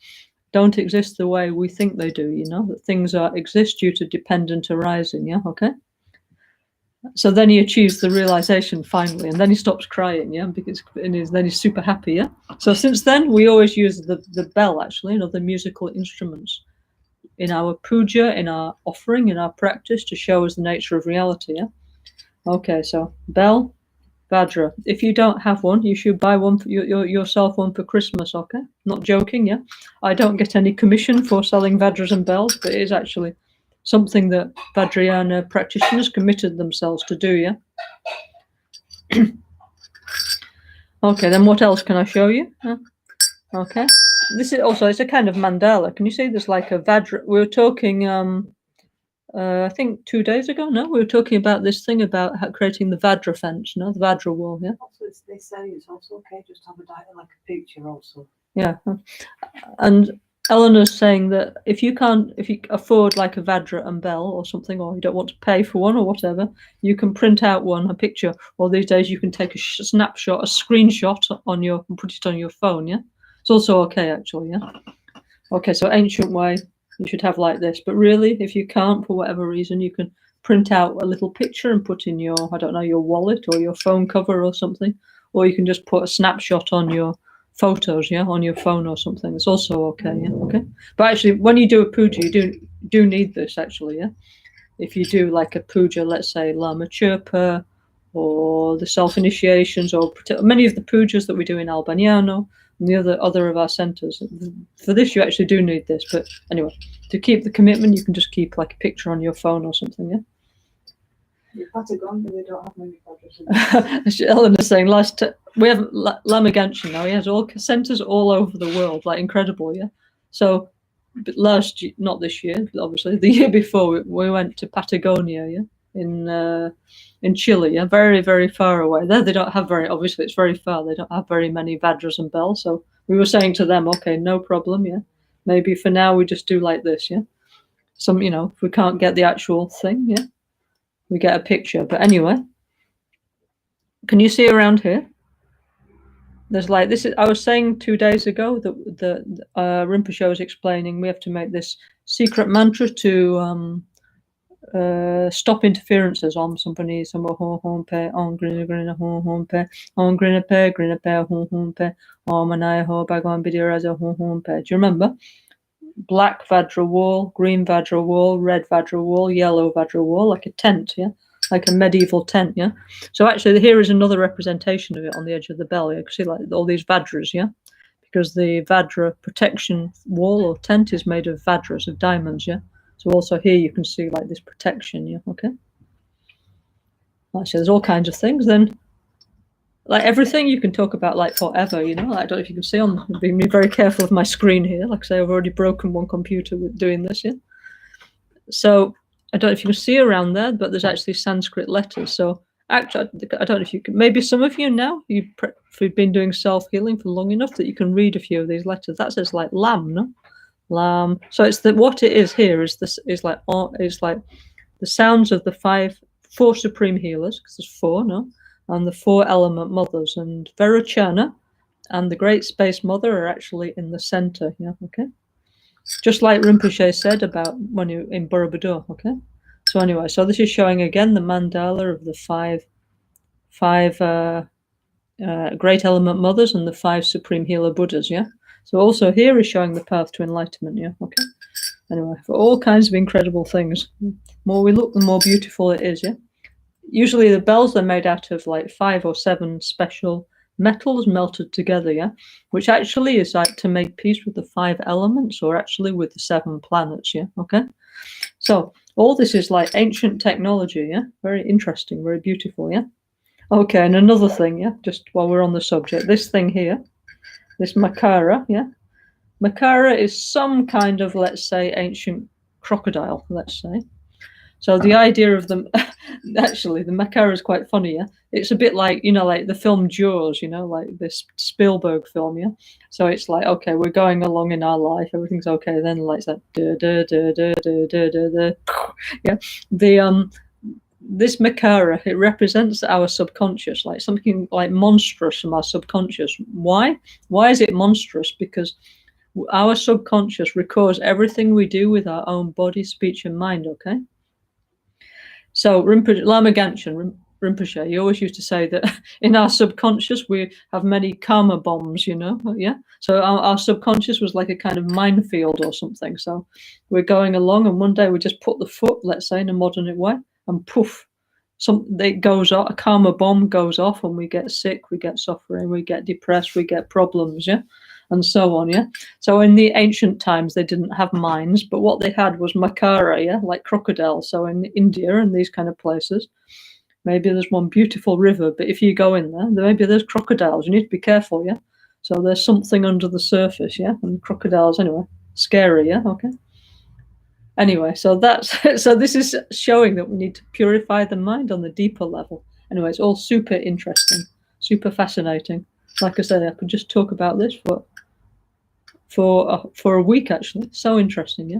don't exist the way we think they do, you know, that things exist due to dependent arising, yeah, okay. So then he achieves the realization finally, and then he stops crying, yeah, because then he's super happy, yeah. So since then, we always use the bell, actually, you know, the musical instruments in our puja, in our offering, in our practice to show us the nature of reality, yeah. Okay, so bell, Vajra. If you don't have one, you should buy one for yourself one for Christmas, okay? Not joking, yeah. I don't get any commission for selling Vajras and bells, but it is actually something that Vajrayana practitioners committed themselves to do, yeah? Okay, then what else can I show you? Okay, this is also, it's a kind of mandala. Can you see there's like a Vajra? We were talking, I think 2 days ago, no? We were talking about this thing about creating the Vajra fence, no? The Vajra wall, yeah? Also, they say it's also okay just to have like a picture also. Yeah, and Eleanor's saying that if you afford like a Vajra and bell or something, or you don't want to pay for one or whatever, you can print out a picture, or these days you can take a snapshot, a screenshot and put it on your phone, yeah? It's also okay, actually, yeah? Okay, so ancient way, you should have like this, but really, if you can't, for whatever reason, you can print out a little picture and put in your, I don't know, your wallet or your phone cover or something, or you can just put a snapshot on your photos, yeah, on your phone or something. It's also okay, yeah, okay. But actually, when you do a puja, you do need this, actually, yeah. If you do like a puja, let's say Lama Chirpa, or the self-initiations, or many of the pujas that we do in Albaniano, and the other of our centers. For this, you actually do need this. But anyway, to keep the commitment, you can just keep like a picture on your phone or something, yeah. Patagonia, they don't have many projects. Eleanor's saying we have Lama Ganshin now. He has all centers all over the world, like incredible, yeah. So last year, not this year, obviously, the year before, we went to Patagonia, yeah, in Chile, yeah, very, very far away. There they don't have obviously it's very far. They don't have very many Vajras and bells. So we were saying to them, okay, no problem, yeah. Maybe for now we just do like this, yeah. Some, you know, if we can't get the actual thing, yeah, we get a picture. But anyway, can you see around here? There's like this. I was saying 2 days ago that Rinpoche was explaining we have to make this secret mantra to stop interferences. Om somebody some home pe on grina home pe on grina pe home pe om anaya ho bagon bidiraza home pe. Do you remember? Black Vajra wall, green Vajra wall, red Vajra wall, yellow Vajra wall, like a tent, yeah, like a medieval tent, yeah. So actually, here is another representation of it on the edge of the bell. You can see like all these Vajras, yeah, because the Vajra protection wall or tent is made of Vajras, of diamonds, yeah. So also here you can see like this protection, yeah, okay. Actually, there's all kinds of things. Then, like everything you can talk about like forever, you know. Like, I don't know if you can see I'm being very careful of my screen here. Like I say, I've already broken one computer with doing this, yeah. So I don't know if you can see around there, but there's actually Sanskrit letters. So actually, I don't know if you can, maybe some of you now, if you've been doing self-healing for long enough that you can read a few of these letters. That says like Lam, no? Lam. So it's what it is here is like the sounds of the four supreme healers, because there's four, no? And the four element mothers, and Vairochana and the Great Space Mother are actually in the center, yeah, okay? Just like Rinpoche said about when you in Borobudur, okay? So anyway, so this is showing again the mandala of the five great element mothers and the 5 supreme healer Buddhas, yeah? So also here is showing the path to enlightenment, yeah, okay? Anyway, for all kinds of incredible things. The more we look, the more beautiful it is, yeah? Usually the bells are made out of like 5 or 7 special metals melted together, yeah, which actually is like to make peace with the 5 elements, or actually with the 7 planets, yeah, okay? So all this is like ancient technology, yeah, very interesting, very beautiful, yeah. Okay, and another thing, yeah, just while we're on the subject, this thing here, this Makara, yeah, Makara is some kind of, let's say, ancient crocodile, let's say. So the idea of them, actually, the Makara is quite funny, yeah? It's a bit like, you know, like the film Jaws, you know, like this Spielberg film, yeah? So it's like, okay, we're going along in our life, everything's okay, then like that, yeah? This Makara, it represents our subconscious, like something like monstrous from our subconscious. Why? Why is it monstrous? Because our subconscious records everything we do with our own body, speech, and mind, okay? So Lama Rinpoche, he always used to say that in our subconscious we have many karma bombs, you know, yeah? So our subconscious was like a kind of minefield or something. So we're going along and one day we just put the foot, let's say, in a modern way, and poof, it goes off, a karma bomb goes off, and we get sick, we get suffering, we get depressed, we get problems, yeah, and so on, yeah. So in the ancient times they didn't have minds, but what they had was Makara, yeah, like crocodiles. So in India and these kind of places, maybe there's one beautiful river, but if you go in there, maybe there's crocodiles. You need to be careful, yeah. So there's something under the surface, yeah, and crocodiles, anyway, scary, yeah, okay. Anyway, so this is showing that we need to purify the mind on the deeper level. Anyway, it's all super interesting, super fascinating. Like I said, I could just talk about this for a week, actually. So interesting, yeah.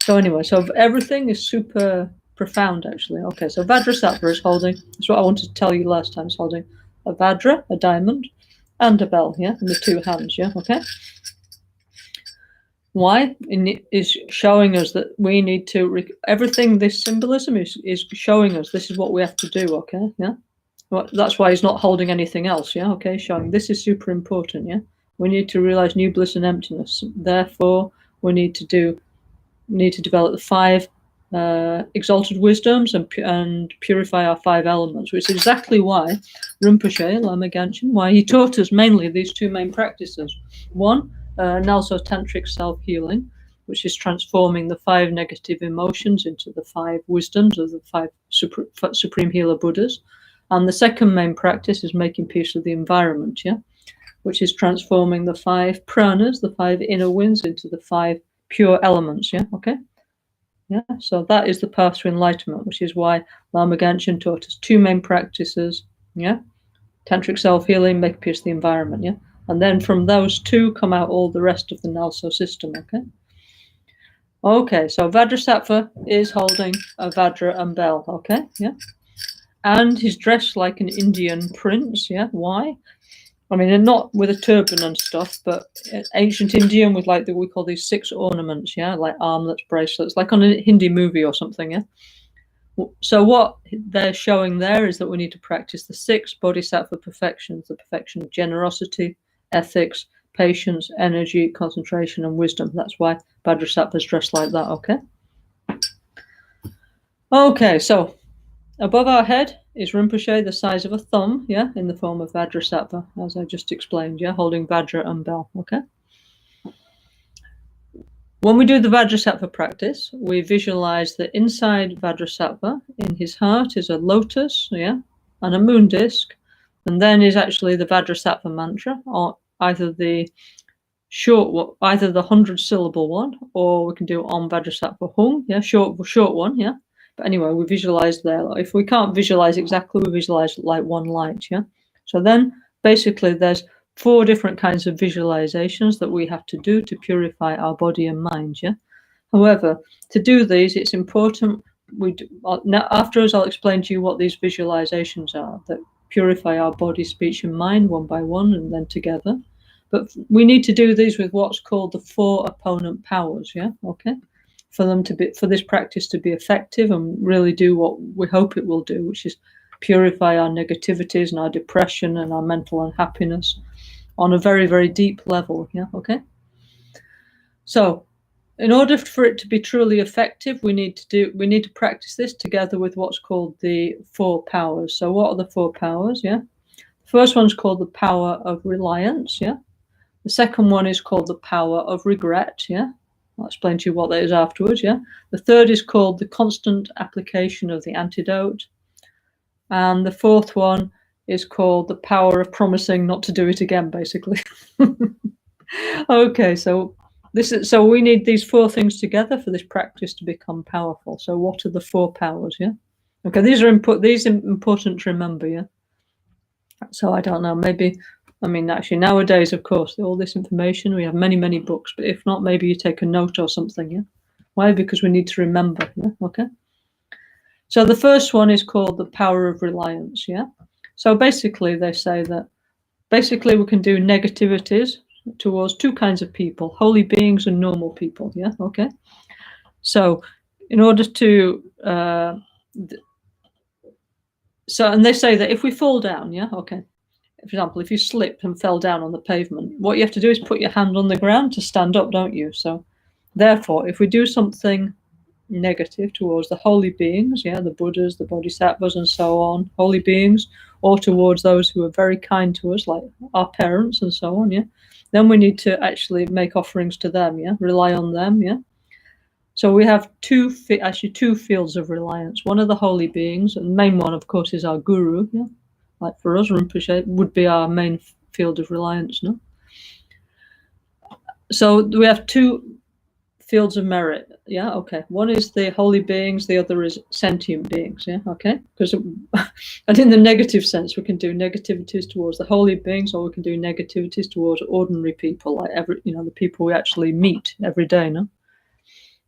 So anyway, so everything is super profound, actually. Okay, so Vajrasattva is holding, that's what I wanted to tell you last time, is holding a Vajra, a diamond, and a bell, yeah, in the 2 hands, yeah, okay. Why? It is showing us that we need to, everything, this symbolism is showing us this is what we have to do, okay, yeah? Well, that's why he's not holding anything else, yeah, okay, showing this is super important, yeah? We need to realize new bliss and emptiness. Therefore, we need to develop the 5 exalted wisdoms and purify our 5 elements, which is exactly why Rinpoche, Lama Gangchen, why he taught us mainly these 2 main practices. One, NgalSo Tantric Self-Healing, which is transforming the 5 negative emotions into the 5 wisdoms of the 5 Supreme Healer Buddhas. And the second main practice is making peace with the environment, yeah, which is transforming the 5 pranas, the 5 inner winds, into the 5 pure elements, yeah, okay? Yeah, so that is the path to enlightenment, which is why Lama Gangchen taught us 2 main practices, yeah? Tantric self-healing, make peace with the environment, yeah? And then from those 2 come out all the rest of the NgalSo system, okay? Okay, so Vajrasattva is holding a Vajra and bell, okay, yeah? And he's dressed like an Indian prince, yeah? Why? I mean, not with a turban and stuff, but ancient Indian with like we call these 6 ornaments, yeah, like armlets, bracelets, like on a Hindi movie or something, yeah. So what they're showing there is that we need to practice the 6 bodhisattva perfections, the perfection of generosity, ethics, patience, energy, concentration, and wisdom. That's why Vajrasattva is dressed like that, okay? Okay, so above our head is Rinpoche, the size of a thumb, yeah, in the form of Vajrasattva, as I just explained, yeah, holding Vajra and bell, okay? When we do the Vajrasattva practice, we visualize that inside Vajrasattva, in his heart, is a lotus, yeah, and a moon disc, and then is actually the Vajrasattva mantra, or either the 100-syllable one, or we can do Om Vajrasattva Hum, yeah, short one, yeah. But anyway, we visualize there. If we can't visualize exactly, we visualize like one light, yeah? So then basically there's 4 different kinds of visualizations that we have to do to purify our body and mind, yeah? However, to do these, it's important, afterwards I'll explain to you what these visualizations are that purify our body, speech, and mind one by one and then together. But we need to do these with what's called the 4 opponent powers, yeah, okay? For this practice to be effective and really do what we hope it will do, which is purify our negativities and our depression and our mental unhappiness on a very, very deep level, yeah, okay? So in order for it to be truly effective, we need to practice this together with what's called the 4 powers. So what are the 4 powers, yeah? First one's called the power of reliance, yeah. The second one is called the power of regret, yeah. I'll explain to you what that is afterwards, yeah. The third is called the constant application of the antidote. And the fourth one is called the power of promising not to do it again, basically. Okay, so we need these four things together for this practice to become powerful. So what are the four powers, yeah? Okay, these are important to remember, yeah. So I don't know, maybe, I mean, actually nowadays, of course, all this information, we have many books, but if not, maybe you take a note or something, yeah. Why? Because we need to remember, yeah. Okay. So the first one is called the power of reliance, yeah. So basically they say that basically we can do negativities towards two kinds of people, holy beings and normal people, yeah. Okay. So in order to and they say that if we fall down, yeah, okay, for example, if you slipped and fell down on the pavement, what you have to do is put your hand on the ground to stand up, don't you? So therefore, if we do something negative towards the holy beings, yeah, the Buddhas, the Bodhisattvas, and so on, holy beings, or towards those who are very kind to us, like our parents and so on, yeah, then we need to actually make offerings to them, yeah, rely on them, yeah. So we have two fields of reliance. One of the holy beings, and the main one, of course, is our guru, yeah. Like for us, Rinpoche would be our main field of reliance, no? So we have two fields of merit, yeah, okay. One is the holy beings, the other is sentient beings, yeah, okay. Because and in the negative sense, we can do negativities towards the holy beings, or we can do negativities towards ordinary people, like the people we actually meet every day, no?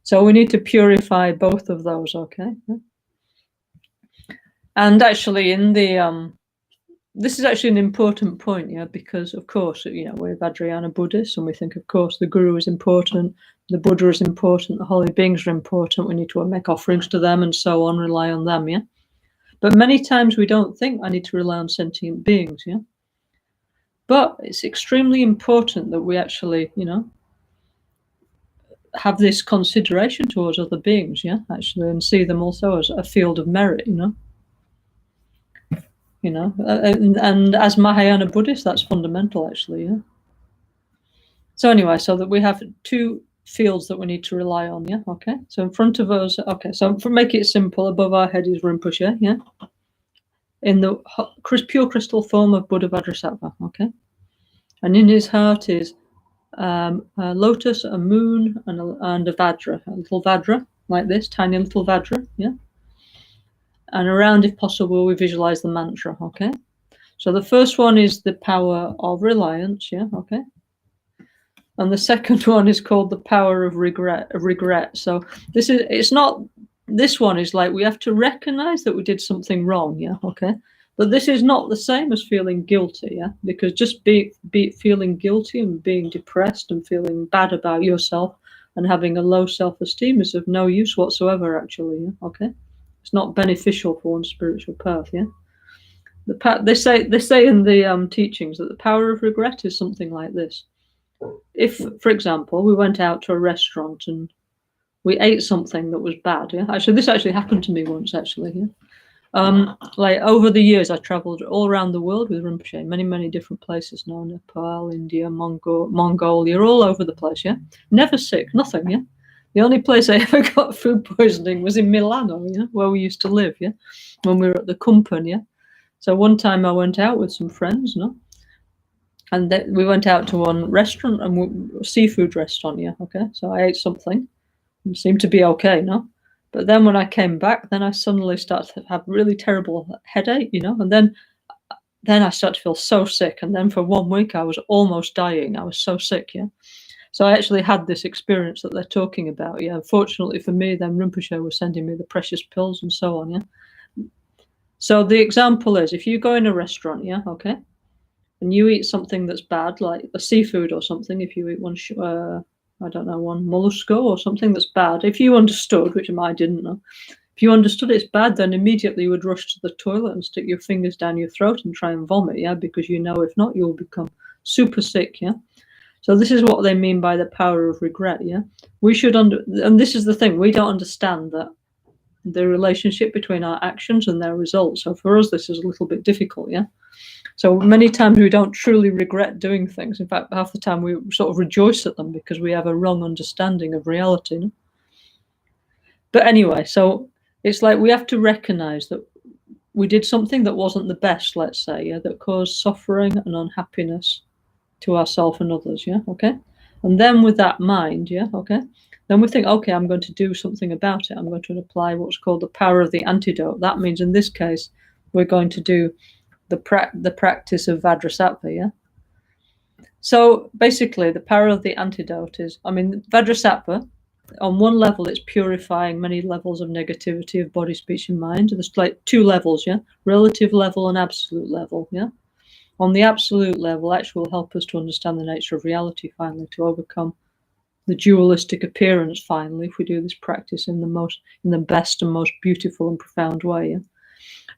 So we need to purify both of those, okay. Yeah? And actually, in the this is actually an important point, yeah, because of course, we're Vajrayana Buddhists, and we think, of course, the Guru is important, the Buddha is important, the holy beings are important. We need to make offerings to them and so on, rely on them, yeah. But many times we don't think I need to rely on sentient beings, yeah. But it's extremely important that we actually, have this consideration towards other beings, yeah, actually, and see them also as a field of merit, and as Mahayana Buddhists, that's fundamental, actually, yeah. So anyway, so that we have two fields that we need to rely on, yeah, okay. So in front of us, okay, so for make it simple, above our head is Rinpoche, yeah, in the pure crystal form of Buddha Vajrasattva, okay, and in his heart is a lotus, a moon, and a Vajra, a little Vajra, like this, tiny little Vajra, yeah. And around, if possible, we visualize the mantra, okay. So the first one is the power of reliance, yeah, okay. And the second one is called the power of regret. So this one is like we have to recognize that we did something wrong, yeah, okay. But this is not the same as feeling guilty, yeah, because just feeling guilty and being depressed and feeling bad about yourself and having a low self-esteem is of no use whatsoever, actually, yeah, okay. It's not beneficial for one's spiritual path, yeah. They say in the teachings that the power of regret is something like this. If, for example, we went out to a restaurant and we ate something that was bad, yeah. Actually, this actually happened to me once, actually, yeah. Like over the years, I traveled all around the world with Rinpoche, many different places now, Nepal, India, Mongolia, all over the place, yeah. Never sick, nothing, yeah. The only place I ever got food poisoning was in Milano, yeah, where we used to live, yeah, when we were at the company, yeah. So one time I went out with some friends, no, and we went out to one restaurant, seafood restaurant, yeah, okay. So I ate something, and it seemed to be okay, no. But then when I came back, then I suddenly started to have really terrible headache, and then I started to feel so sick, and then for 1 week I was almost dying. I was so sick, yeah. So I actually had this experience that they're talking about, yeah. Fortunately for me, then Rinpoche was sending me the precious pills and so on, yeah. So the example is, if you go in a restaurant, yeah, okay, and you eat something that's bad, like a seafood or something, if you eat one, I don't know, one mollusco or something that's bad, if you understood, which I didn't know, if you understood it's bad, then immediately you would rush to the toilet and stick your fingers down your throat and try and vomit, yeah, because if not, you'll become super sick, yeah. So this is what they mean by the power of regret, yeah. We should and this is the thing, we don't understand that the relationship between our actions and their results. So for us, this is a little bit difficult, yeah. So many times we don't truly regret doing things. In fact, half the time we sort of rejoice at them because we have a wrong understanding of reality. You know? But anyway, so it's like we have to recognize that we did something that wasn't the best, let's say, yeah, that caused suffering and unhappiness to ourselves and others, yeah, okay? And then with that mind, yeah, okay, then we think, okay, I'm going to do something about it. I'm going to apply what's called the power of the antidote. That means in this case, we're going to do the practice of Vajrasattva, yeah? So basically, the power of the antidote is, I mean, Vajrasattva, on one level, it's purifying many levels of negativity of body, speech, and mind. There's like two levels, yeah? Relative level and absolute level, yeah? On the absolute level, actually will help us to understand the nature of reality finally, to overcome the dualistic appearance finally, if we do this practice in the best and most beautiful and profound way, yeah?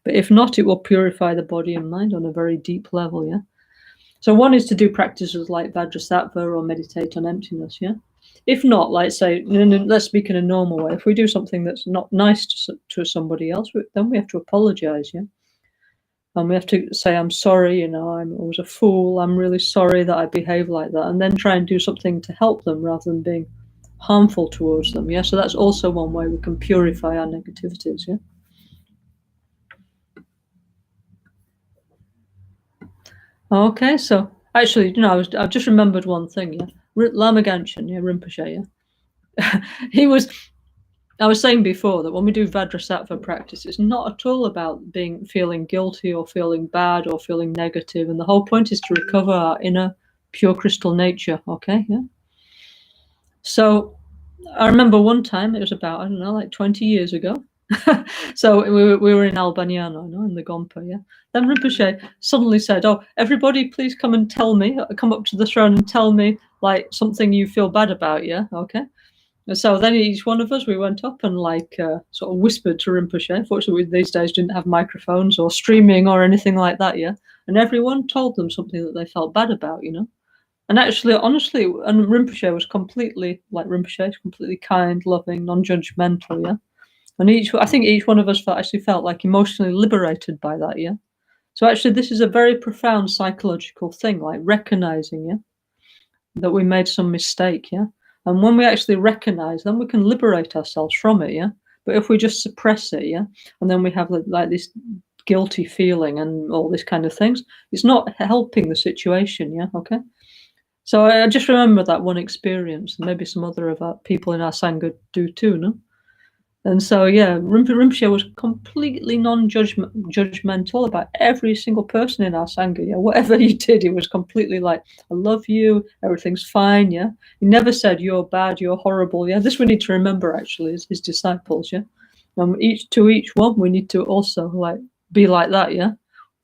But if not, it will purify the body and mind on a very deep level, yeah? So one is to do practices like Vajrasattva or meditate on emptiness, yeah? If not, like say, let's speak in a normal way. If we do something that's not nice to somebody else, then we have to apologize, yeah? And we have to say, I'm sorry, you know, I was a fool. I'm really sorry that I behaved like that. And then try and do something to help them rather than being harmful towards them, yeah? So that's also one way we can purify our negativities, yeah? Okay, so actually, you know, I've just remembered one thing, yeah? Lama Caroline, yeah, Rinpoche, yeah? I was saying before that when we do Vajrasattva practice, it's not at all about feeling guilty or feeling bad or feeling negative. And the whole point is to recover our inner pure crystal nature, okay? Yeah. So I remember one time, it was about, I don't know, like 20 years ago. So we were in Albaniano, no, in the Gompa, yeah. Then Rinpoche suddenly said, oh, everybody please come and tell me, come up to the throne and tell me like something you feel bad about, yeah, okay? And so then each one of us, we went up and like sort of whispered to Rinpoche. Fortunately, these days didn't have microphones or streaming or anything like that, yeah. And everyone told them something that they felt bad about, you know. And actually, honestly, and Rinpoche was completely, like Rinpoche, completely kind, loving, non-judgmental, yeah. And I think each one of us felt like emotionally liberated by that, yeah. So actually, this is a very profound psychological thing, like recognizing, yeah, that we made some mistake, yeah. And when we actually recognize, then we can liberate ourselves from it, yeah. But if we just suppress it, yeah, and then we have like this guilty feeling and all these kind of things, it's not helping the situation, yeah, okay. So I just remember that one experience, and maybe some other of our people in our Sangha do too, no? And so, yeah, Rinpoche was completely non-judgmental about every single person in our Sangha. Yeah, whatever he did, he was completely like, I love you, everything's fine, yeah. He never said, you're bad, you're horrible, yeah. This we need to remember, actually, as his disciples, yeah. To each one, we need to also, like, be like that, yeah.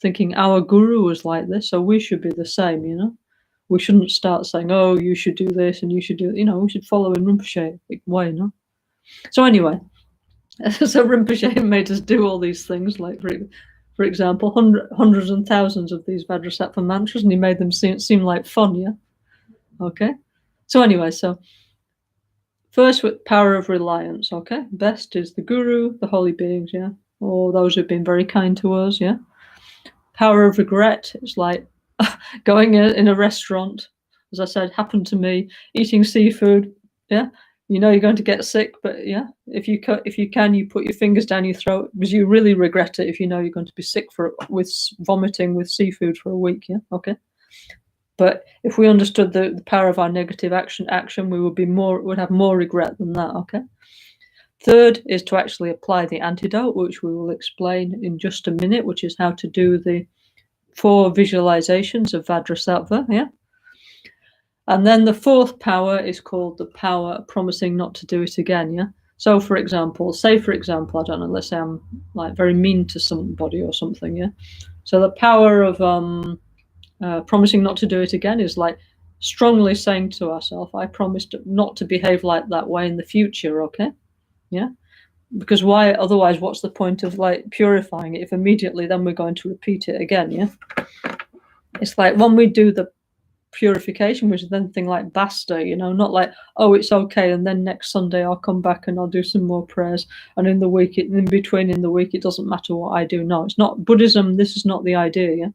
Thinking our guru was like this, so we should be the same, you know. We shouldn't start saying, oh, you should do this and you should do, you know, we should follow in Rinpoche way, no? So anyway, so Rinpoche made us do all these things, like, for example, hundreds and thousands of these Vajrasattva mantras, and he made them seem like fun, yeah? Okay? So anyway, so first with power of reliance, okay? Best is the guru, the holy beings, yeah? Or those who've been very kind to us, yeah? Power of regret is like going in a restaurant, as I said, happened to me, eating seafood, yeah? You know you're going to get sick, but yeah, if you can, you put your fingers down your throat because you really regret it if you know you're going to be sick with vomiting with seafood for a week, yeah, okay. But if we understood the power of our negative action, we would have more regret than that, okay. Third is to actually apply the antidote, which we will explain in just a minute, which is how to do the 4 visualizations of Vajrasattva, yeah. And then the fourth power is called the power of promising not to do it again, yeah? So, for example, I don't know, let's say I'm like very mean to somebody or something, yeah? So the power of promising not to do it again is like strongly saying to ourselves, I promise not to behave like that way in the future, okay? Yeah? Because why, otherwise, what's the point of like purifying it if immediately then we're going to repeat it again, yeah? It's like when we do the purification, which is then thing like basta, you know, not like, oh, it's okay, and then next Sunday I'll come back and I'll do some more prayers, and in between in the week it doesn't matter what I do. No, it's not Buddhism. This is not the idea, yeah.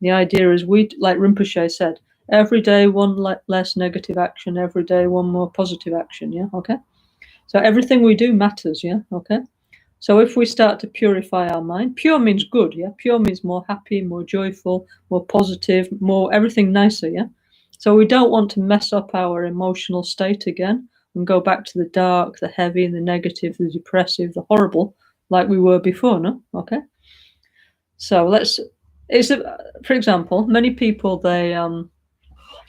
The idea is like Rinpoche said, every day one less negative action, every day one more positive action, yeah, okay? So everything we do matters, yeah, okay? So if we start to purify our mind, pure means good, yeah? Pure means more happy, more joyful, more positive, more everything nicer, yeah? So we don't want to mess up our emotional state again and go back to the dark, the heavy, the negative, the depressive, the horrible, like we were before, no? Okay? So for example, many people, they,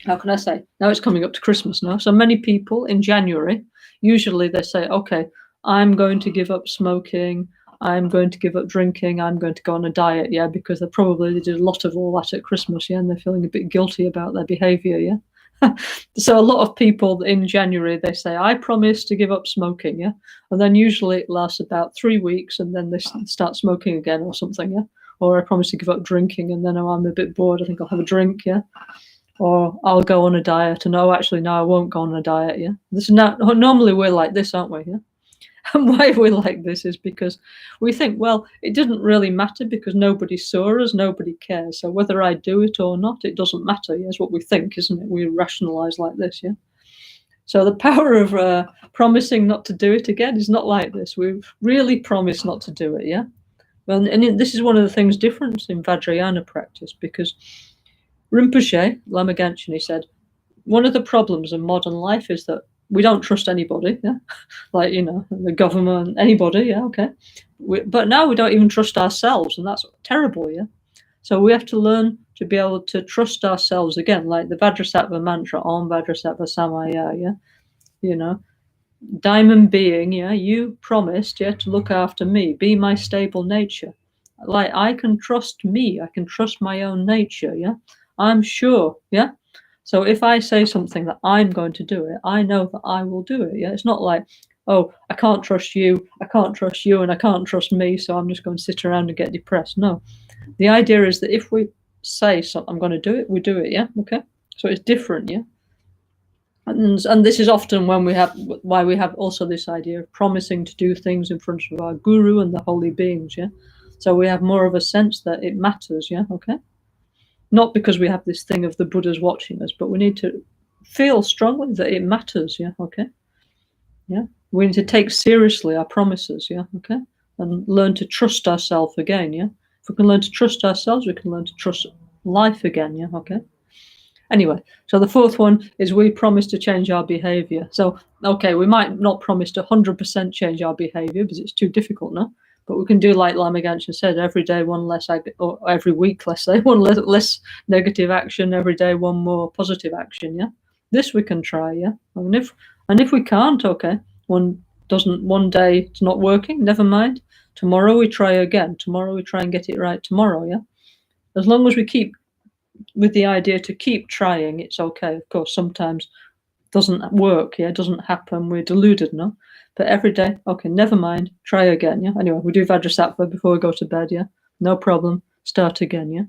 how can I say? Now it's coming up to Christmas now. So many people in January, usually they say, okay, I'm going to give up smoking. I'm going to give up drinking. I'm going to go on a diet. Yeah. Because they did a lot of all that at Christmas. Yeah. And they're feeling a bit guilty about their behavior. Yeah. So a lot of people in January, they say, I promise to give up smoking. Yeah. And then usually it lasts about 3 weeks and then they start smoking again or something. Yeah. Or I promise to give up drinking and then I'm a bit bored. I think I'll have a drink. Yeah. Or I'll go on a diet, and actually, no, I won't go on a diet. Yeah, this is not normally we're like this, aren't we? Yeah, and why we're like this is because we think, well, it doesn't really matter because nobody saw us, nobody cares. So whether I do it or not, it doesn't matter. Yeah, it's what we think, isn't it? We rationalize like this. Yeah. So the power of promising not to do it again is not like this. We've really promised not to do it. Yeah. Well, and this is one of the things different in Vajrayana practice because Rinpoche, Lama Ganchen, he said, one of the problems in modern life is that we don't trust anybody, yeah, like, the government, anybody, yeah, okay. But now we don't even trust ourselves, and that's terrible, yeah. So we have to learn to be able to trust ourselves again, like the Vajrasattva mantra, Om Vajrasattva Samaya, yeah, diamond being, yeah, you promised, yeah, to look after me, be my stable nature. Like I can trust me, I can trust my own nature, yeah. I'm sure, yeah. So if I say something that I'm going to do it, I know that I will do it. Yeah, it's not like, oh, I can't trust you, and I can't trust me, so I'm just going to sit around and get depressed. No, the idea is that if we say something, I'm going to do it, we do it. Yeah, okay. So it's different. Yeah, and this is often why we have also this idea of promising to do things in front of our guru and the holy beings. Yeah, so we have more of a sense that it matters. Yeah, okay. Not because we have this thing of the Buddha's watching us, but we need to feel strongly that it matters, yeah, okay? Yeah, we need to take seriously our promises, yeah, okay? And learn to trust ourselves again, yeah? If we can learn to trust ourselves, we can learn to trust life again, yeah, okay? Anyway, so the fourth one is we promise to change our behavior. So, okay, we might not promise to 100% change our behavior because it's too difficult now. But we can do like Lama Ganchen said, every day one less, or every week, let's say, one less negative action, every day one more positive action, yeah? This we can try, yeah? And if we can't, okay, one day it's not working, never mind. Tomorrow we try again. Tomorrow we try and get it right tomorrow, yeah? As long as we keep with the idea to keep trying, it's okay. Of course, sometimes doesn't work, yeah, it doesn't happen, we're deluded, no? But every day, okay, never mind, try again, yeah? Anyway, we do Vajrasattva before we go to bed, yeah? No problem, start again, yeah?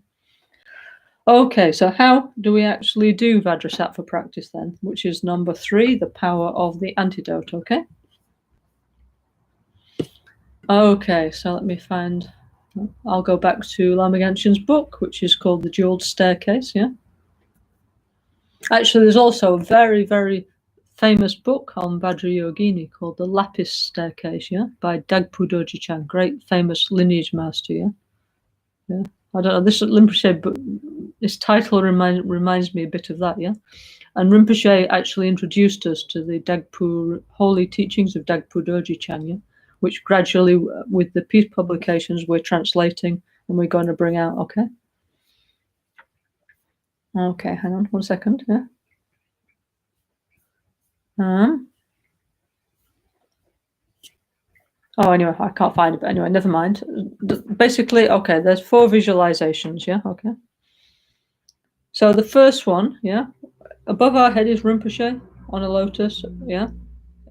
Okay, so how do we actually do Vajrasattva practice then? Which is number 3, the power of the antidote, okay? Okay, so let me find, I'll go back to Lama Ganchen's book, which is called The Jeweled Staircase, yeah? Actually, there's also a very, very famous book on Vajrayogini called The Lapis Staircase, yeah, by Dagpo Dorji Chan, great famous lineage master, yeah. Yeah, I don't know, this Rinpoche, but this title reminds me a bit of that, yeah. And Rinpoche actually introduced us to the Dagpo holy teachings of Dagpo Dorji Chan, yeah, which gradually, with the peace publications, we're translating and we're going to bring out, okay? Okay, hang on 1 second, yeah. Oh, anyway, I can't find it, but anyway, never mind. Basically, okay, there's 4 visualizations, yeah, okay. So the first one, yeah, above our head is Rinpoche on a lotus, yeah,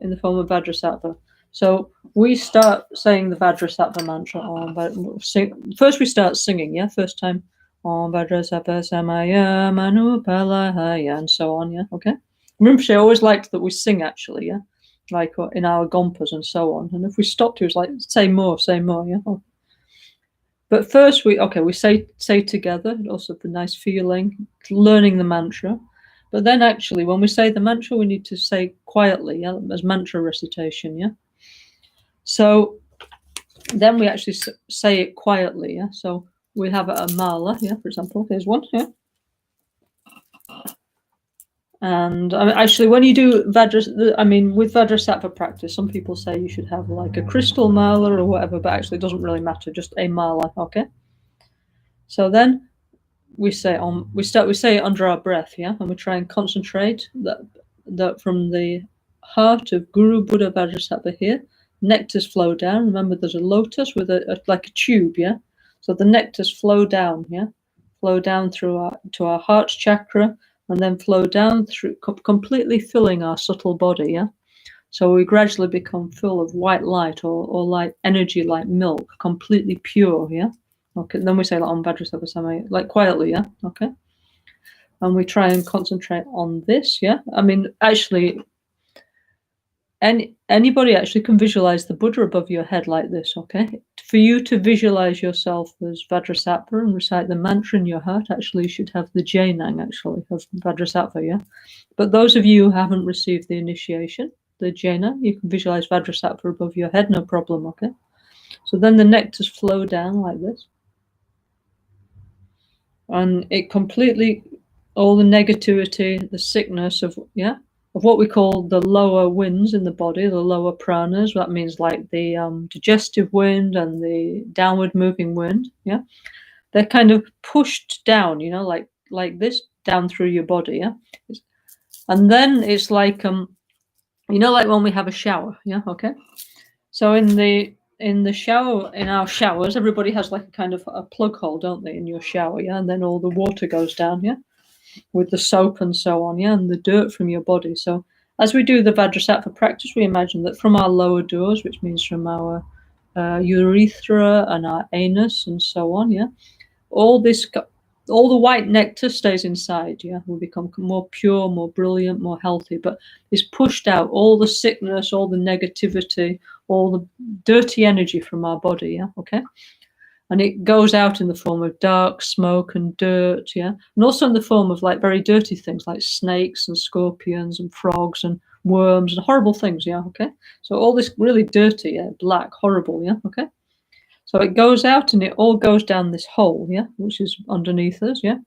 in the form of Vajrasattva. So we start saying the Vajrasattva mantra. First we start singing, yeah, first time. Om Vajrasattva Samaya Manu Palahaya, and so on, yeah, okay. Rinpoche always liked that we sing, actually, yeah, like in our gompas and so on. And if we stopped, he was like, say more, yeah. But first we say together, also the nice feeling, learning the mantra. But then actually when we say the mantra, we need to say quietly, yeah, as mantra recitation, yeah. So then we actually say it quietly, yeah. So we have a mala, yeah, for example. Here's one, yeah. And actually, when you do with Vajrasattva practice, some people say you should have like a crystal mala or whatever, but actually it doesn't really matter, just a mala, okay? So then we say it under our breath, yeah, and we try and concentrate that from the heart of Guru Buddha Vajrasattva here, nectars flow down. Remember, there's a lotus with like a tube, yeah. So the nectars flow down, yeah, flow down to our heart chakra, and then flow down through, completely filling our subtle body, yeah. So we gradually become full of white light or light energy, like milk, completely pure, yeah. Okay, then we say that on Vajrasattva, like quietly, yeah. Okay, and we try and concentrate on this, yeah. I mean, actually, anybody actually can visualize the Buddha above your head like this, okay? For you to visualize yourself as Vajrasattva and recite the mantra in your heart, actually, you should have the Jainang, actually, of Vajrasattva, yeah? But those of you who haven't received the initiation, the Jaina, you can visualize Vajrasattva above your head, no problem, okay? So then the nectars flow down like this. And it completely, all the negativity, the sickness of what we call the lower winds in the body, the lower pranas. That means like the digestive wind and the downward moving wind. Yeah, they're kind of pushed down, like this, down through your body. Yeah, and then it's like like when we have a shower. Yeah, okay. So in the shower, in our showers, everybody has like a kind of a plug hole, don't they, in your shower? Yeah, and then all the water goes down. Yeah, with the soap and so on, yeah, and the dirt from your body. So as we do the Vajrasattva practice, we imagine that from our lower doors, which means from our urethra and our anus and so on, yeah, all the white nectar stays inside, yeah, we become more pure, more brilliant, more healthy, but it's pushed out all the sickness, all the negativity, all the dirty energy from our body, yeah, okay? And it goes out in the form of dark smoke and dirt, yeah, and also in the form of like very dirty things like snakes and scorpions and frogs and worms and horrible things, yeah, okay. So all this really dirty, yeah, black, horrible, yeah, okay. So it goes out and it all goes down this hole, yeah, which is underneath us, yeah,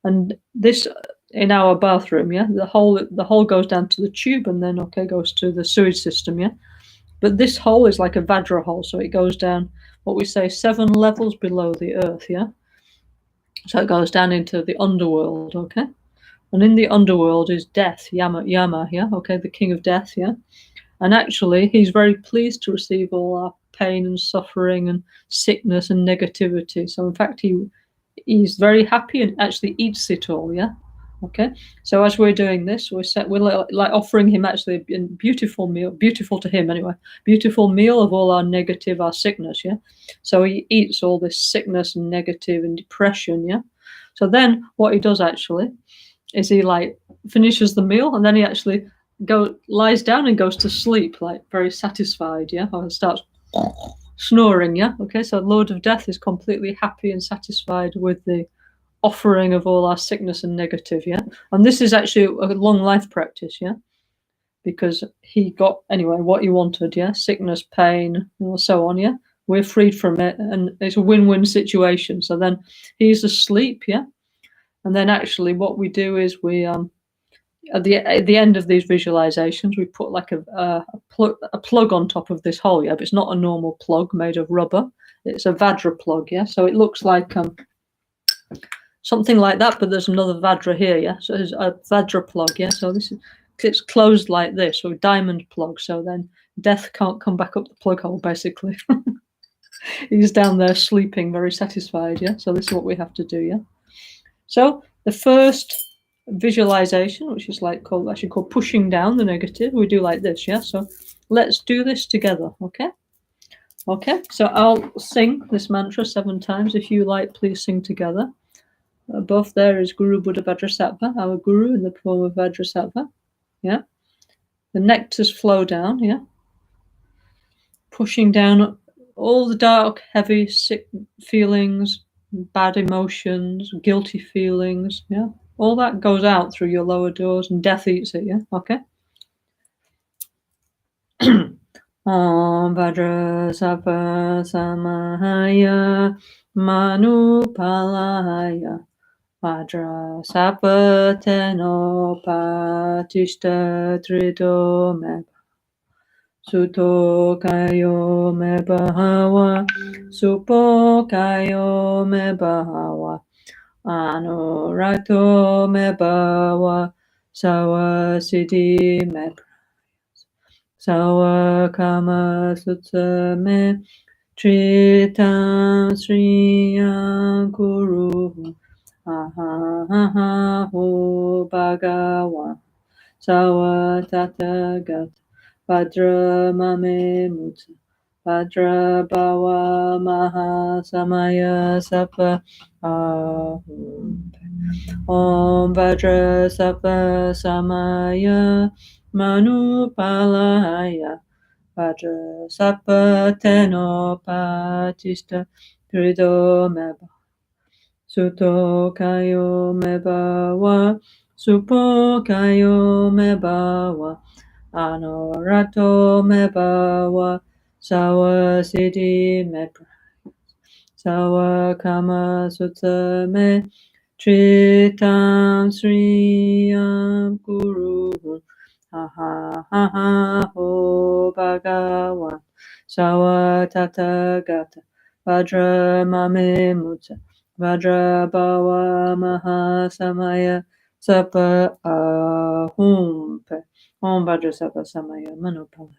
and this in our bathroom, yeah, the hole goes down to the tube and then goes to the sewage system, yeah. But this hole is like a Vajra hole, so it goes down, what we say, 7 levels below the earth, yeah? So it goes down into the underworld, okay? And in the underworld is death, Yama, yeah? Okay, the king of death, yeah? And actually, he's very pleased to receive all our pain and suffering and sickness and negativity. So in fact, he's very happy and actually eats it all, yeah? Okay, so as we're doing this, we're like offering him actually a beautiful meal, beautiful to him anyway, beautiful meal of all our negative, our sickness, yeah. So he eats all this sickness and negative and depression, yeah. So then what he does actually is he like finishes the meal and then he actually lies down and goes to sleep, like very satisfied, yeah, or starts snoring, yeah. Okay, so Lord of Death is completely happy and satisfied with the offering of all our sickness and negative, yeah. And this is actually a long life practice, yeah, because he got anyway what he wanted, yeah, sickness, pain, and so on, yeah. We're freed from it, and it's a win-win situation. So then he's asleep, yeah, and then actually what we do is we at the end of these visualizations we put like a plug on top of this hole, yeah, but it's not a normal plug made of rubber. It's a Vajra plug, yeah. So it looks like something like that, but there's another Vajra here, yeah. So there's a Vajra plug, yeah. So it's closed like this, or a diamond plug. So then death can't come back up the plug hole, basically. He's down there sleeping, very satisfied, yeah. So this is what we have to do, yeah. So the first visualization, which is actually called pushing down the negative, we do like this, yeah. So let's do this together, okay? Okay. So I'll sing this mantra 7 times. If you like, please sing together. Above there is Guru Buddha Vajrasattva, our Guru in the form of Vajrasattva. Yeah. The nectars flow down, yeah. Pushing down all the dark, heavy, sick feelings, bad emotions, guilty feelings, yeah, all that goes out through your lower doors, and death eats it, yeah, okay. Om Vajrasattva Samahaya Manupalaya Vajrasattva Tenopatishta Tridomeba Suto Kayo Me Bahawa Supo Kayo Me Bahawa Anurato Me Bawa Sawa Siddhi Me Sawa Kama Sutta Me Tritam Sriyam Guru Aha Ho Bhagawan Sawa Tathagat Vajra Mame Mutta Vajra Bhava Maha Samaya Sapa Ahum Om Vajrasattva Samaya Manupalaya Vajrasattva Tenopatishta Tridomeba Suto Kayo Mebawa Supo Kayo Mebawa Anorato Mebawa Sawa Siddhi Mebra Sawa Kama Sutta Me Tritam Sriyam Guru Aha Ho Bhagawan Sawa Tathagata Vajra Mame Mutta Vajra Bhava Maha Samaya Sapa Ahum Om Vajrasattva Samaya Manupalaya.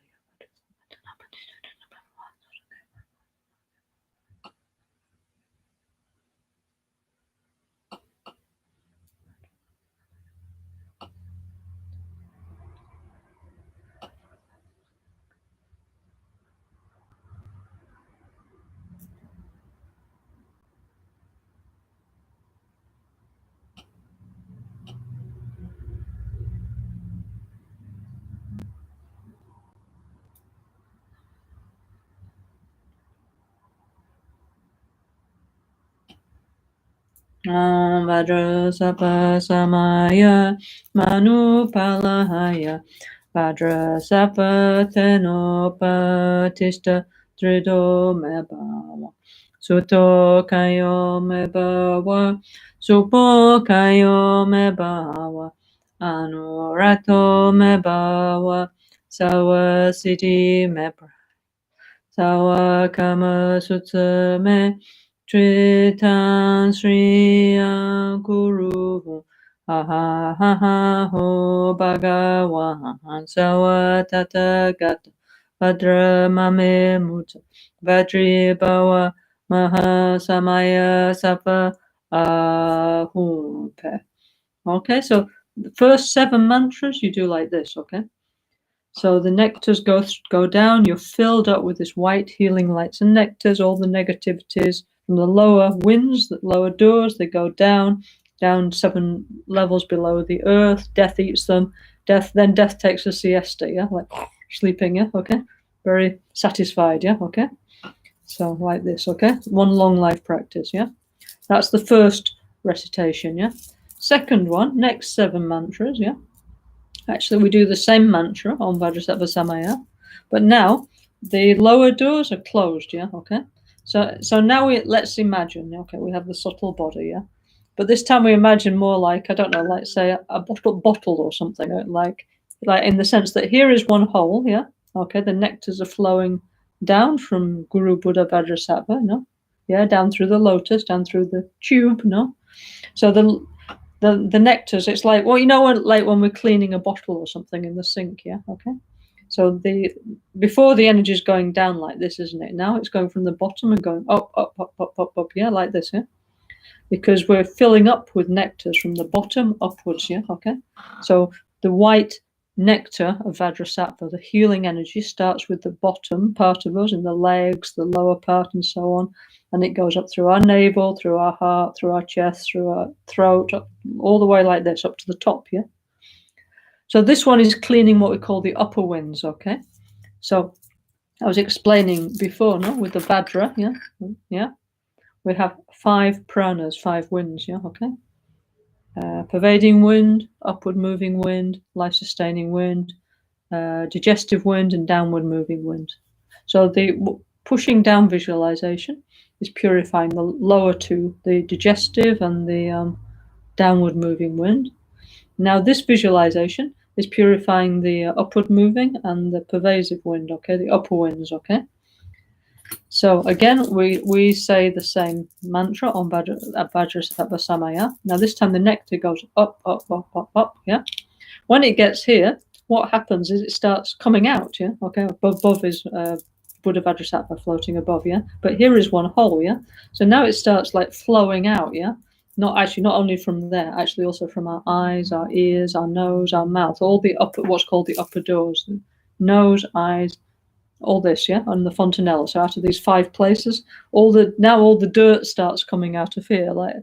Om Vajrasattva Samaya Manupalaya Vajrasattva Tenopatishta Tridomeba Suto Kayo Mebawa Supo Kayo Mebawa Anurato Mebawa Sawa Siddhi Mebra Sawa Kama Sutta Me Tritam Sriyam Guru Aha Ho Bhagawan Sawa Tathagata Vajra Mame Mutta Vajri Bhava Maha Samaya Sapa Ahum. Okay, so the first 7 mantras you do like this, okay? So the nectars go down, you're filled up with this white healing lights and nectars, all the negativities from the lower winds, the lower doors, they go down 7 levels below the earth, death eats them, death takes a siesta, yeah, like sleeping, yeah, okay? Very satisfied, yeah, okay? So like this, okay? One long life practice, yeah? That's the first recitation, yeah? Second one, next 7 mantras, yeah? Actually, we do the same mantra, Om Vajrasattva Samaya, but now the lower doors are closed, yeah, okay? So now let's imagine, okay, we have the subtle body, yeah? But this time we imagine more like, I don't know, like say a bottle or something, like in the sense that here is one hole, yeah? Okay, the nectars are flowing down from Guru Buddha Vajrasattva, no? Yeah, down through the lotus, down through the tube, no? So the nectars, it's like, well, you know, like when we're cleaning a bottle or something in the sink, yeah, okay. So before the energy is going down like this, isn't it? Now it's going from the bottom and going up, yeah, like this, yeah. Because we're filling up with nectars from the bottom upwards, yeah, okay. So the white nectar of Vajrasattva, the healing energy, starts with the bottom part of us in the legs, the lower part, and so on. And it goes up through our navel, through our heart, through our chest, through our throat, all the way like this, up to the top, yeah? So this one is cleaning what we call the upper winds, okay? So I was explaining before, no, with the Vajra, yeah. We have 5 pranas, 5 winds, yeah, okay. Pervading wind, upward moving wind, life-sustaining wind, digestive wind, and downward moving wind. So the pushing down visualization is purifying the lower 2, the digestive and the downward moving wind. Now this visualization is purifying the upward moving and the pervasive wind, okay, the upper winds, okay. So again, we say the same mantra on Vajrasattva Samaya. Now this time the nectar goes up, up, up, up, up, yeah. When it gets here, what happens is it starts coming out, yeah. Okay, above is Buddha Vajrasattva floating above, yeah. But here is one whole, yeah. So now it starts like flowing out, yeah. Not only from there, actually also from our eyes, our ears, our nose, our mouth, all the upper, what's called the upper doors, nose, eyes, all this, yeah, and the fontanella. So out of these 5 places, all the dirt starts coming out of here. Like,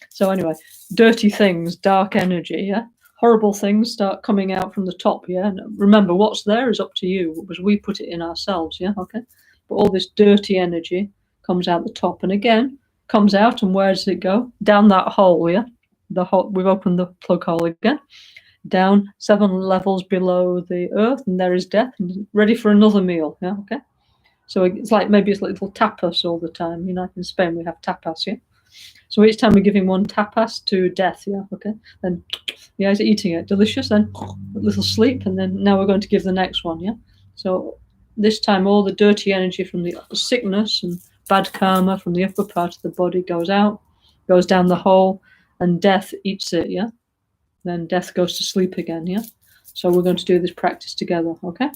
so anyway, dirty things, dark energy, yeah, horrible things start coming out from the top, yeah. And remember, what's there is up to you, because we put it in ourselves, yeah, okay. But all this dirty energy comes out the top, and again comes out, and where does it go? Down that hole, yeah. The hole. We've opened the plug hole again. Down 7 levels below the earth, and there is death, and ready for another meal. Yeah, okay. So it's like maybe it's like little tapas all the time. You know, in Spain we have tapas. Yeah. So each time we're giving one tapas to death. Yeah, okay. Then yeah, he's eating it, delicious. Then a little sleep, and then now we're going to give the next one. Yeah. So this time all the dirty energy from the sickness and bad karma from the upper part of the body goes out, goes down the hole, and death eats it. Yeah. Then death goes to sleep again, yeah? So we're going to do this practice together, okay?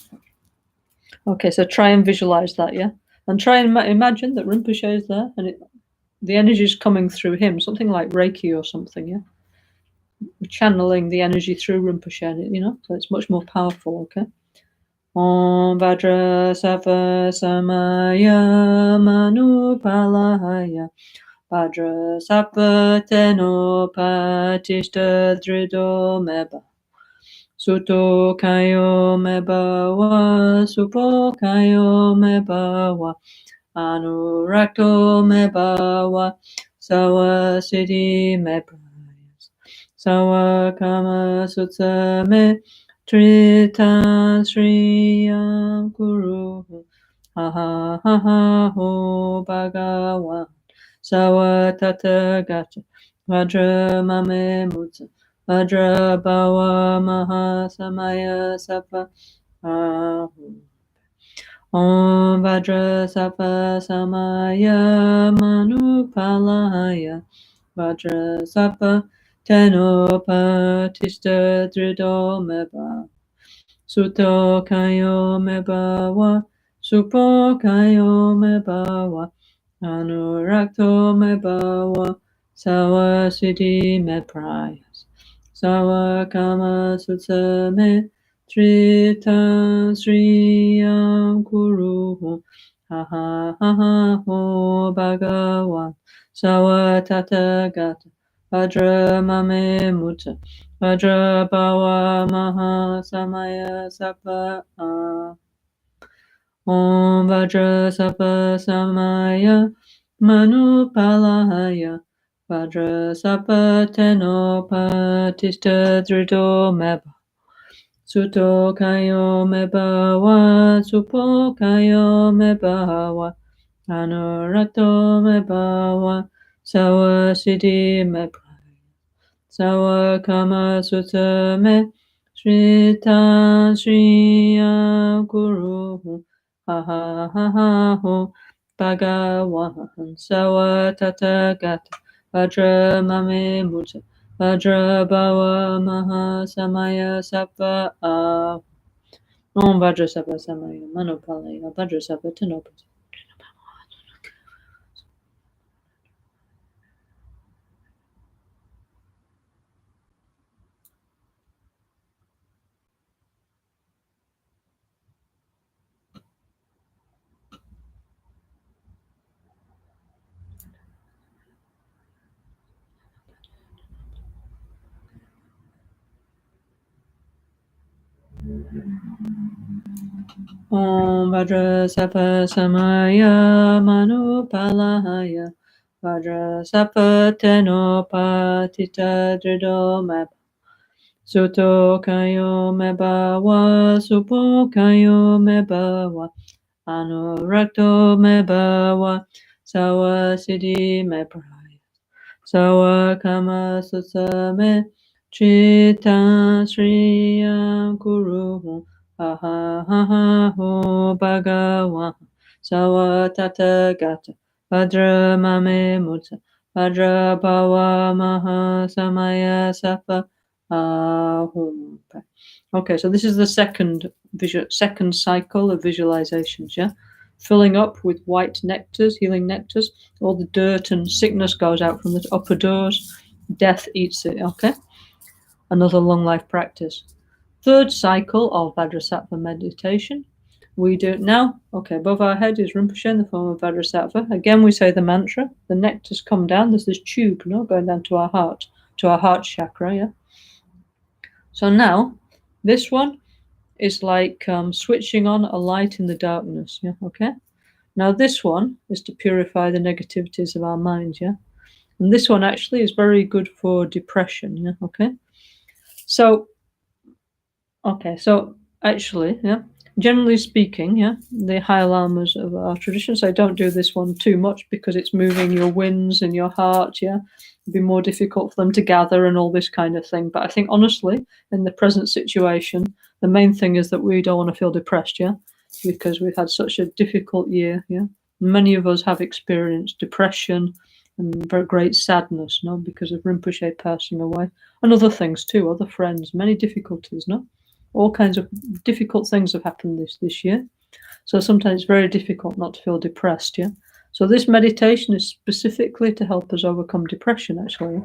Okay, so try and visualize that, yeah? And try and imagine that Rinpoche is there, and the energy is coming through him, something like Reiki or something, yeah? We're channeling the energy through Rinpoche, you know? So it's much more powerful, okay? Om Vajrasattva Samaya Manupalaya Vajrasattva Tenopatishta Drido Meba Suto kayo mebawa, supo kayo mebawa, anurakto mebawa, sawa siddhi mebrayas, sawa kama sutsa me, trita sriyam guru, ha ha ha ha ho bhagawan, sawa tathagata, vajra mame mutsa. Vajra Bhava Mahasamaya Sattva Om Vajrasattva Samaya Manupalaya Vajrasattva Tenopatishta Drido Meba Suto Kayo Mebawa Supo Kayo Mebawa Anurakto Mebawa Sawa Siddhi Meprayas Sawa Kama Sutsa Me Trita Sriyam Kuruhu Ha ha ha ha ho Bhagawan Sawa Tathagata Vajra Mame Mutta Vajra Bhava Maha Samaya Sattva Om Vajrasattva Samaya Manupalaya Vajrasattva Tenopatishta Drido Meba Suto Kayo Mebawa Supo Kayo Mebawa Anurakto Mebawa Sawa Siddhi Mebraya Sawa Kama Sutta Me Shrita Shriyam Guru Ha ha ha ha ho Bhagawan Sawa Tathagata Vajra Mame Mutta Vajra Bhava Maha Samaya Sattva Om Vajrasattva Samaya Manopalaya Vajrasattva Tenopati. Om Vajrasattva Samaya Manupalaya Vajrasattva Tenopatita Drido Meb Suto Kayo Mebawa Supo Kayo Mebawa Anurakto Mebawa Sawa Siddhi Mebraya Sawa Kama Susame Chitta Sriyam Kuruhu Ahahaho Bhagawa Sawa Tathagata Vajra Mame Mutta Vajra Bhava Maha Samaya Sattva Ahum. Okay, so this is the second cycle of visualizations, yeah? Filling up with white nectars, healing nectars. All the dirt and sickness goes out from the upper doors. Death eats it, okay? Another long life practice. Third cycle of Vajrasattva meditation. We do it now. Okay, above our head is Rinpoche in the form of Vajrasattva. Again, we say the mantra. The nectars come down. There's this tube, going down to our heart chakra, yeah? So now, this one is like switching on a light in the darkness, yeah, okay? Now this one is to purify the negativities of our minds, yeah? And this one actually is very good for depression, yeah, okay? So actually, yeah, generally speaking, yeah, the high lamas of our tradition say don't do this one too much because it's moving your winds in your heart, yeah? It'd be more difficult for them to gather and all this kind of thing. But I think honestly, in the present situation, the main thing is that we don't want to feel depressed, yeah? Because we've had such a difficult year, yeah? Many of us have experienced depression and very great sadness, because of Rinpoche passing away. And other things too, other friends, many difficulties, all kinds of difficult things have happened this year. So sometimes it's very difficult not to feel depressed, yeah? So this meditation is specifically to help us overcome depression, actually.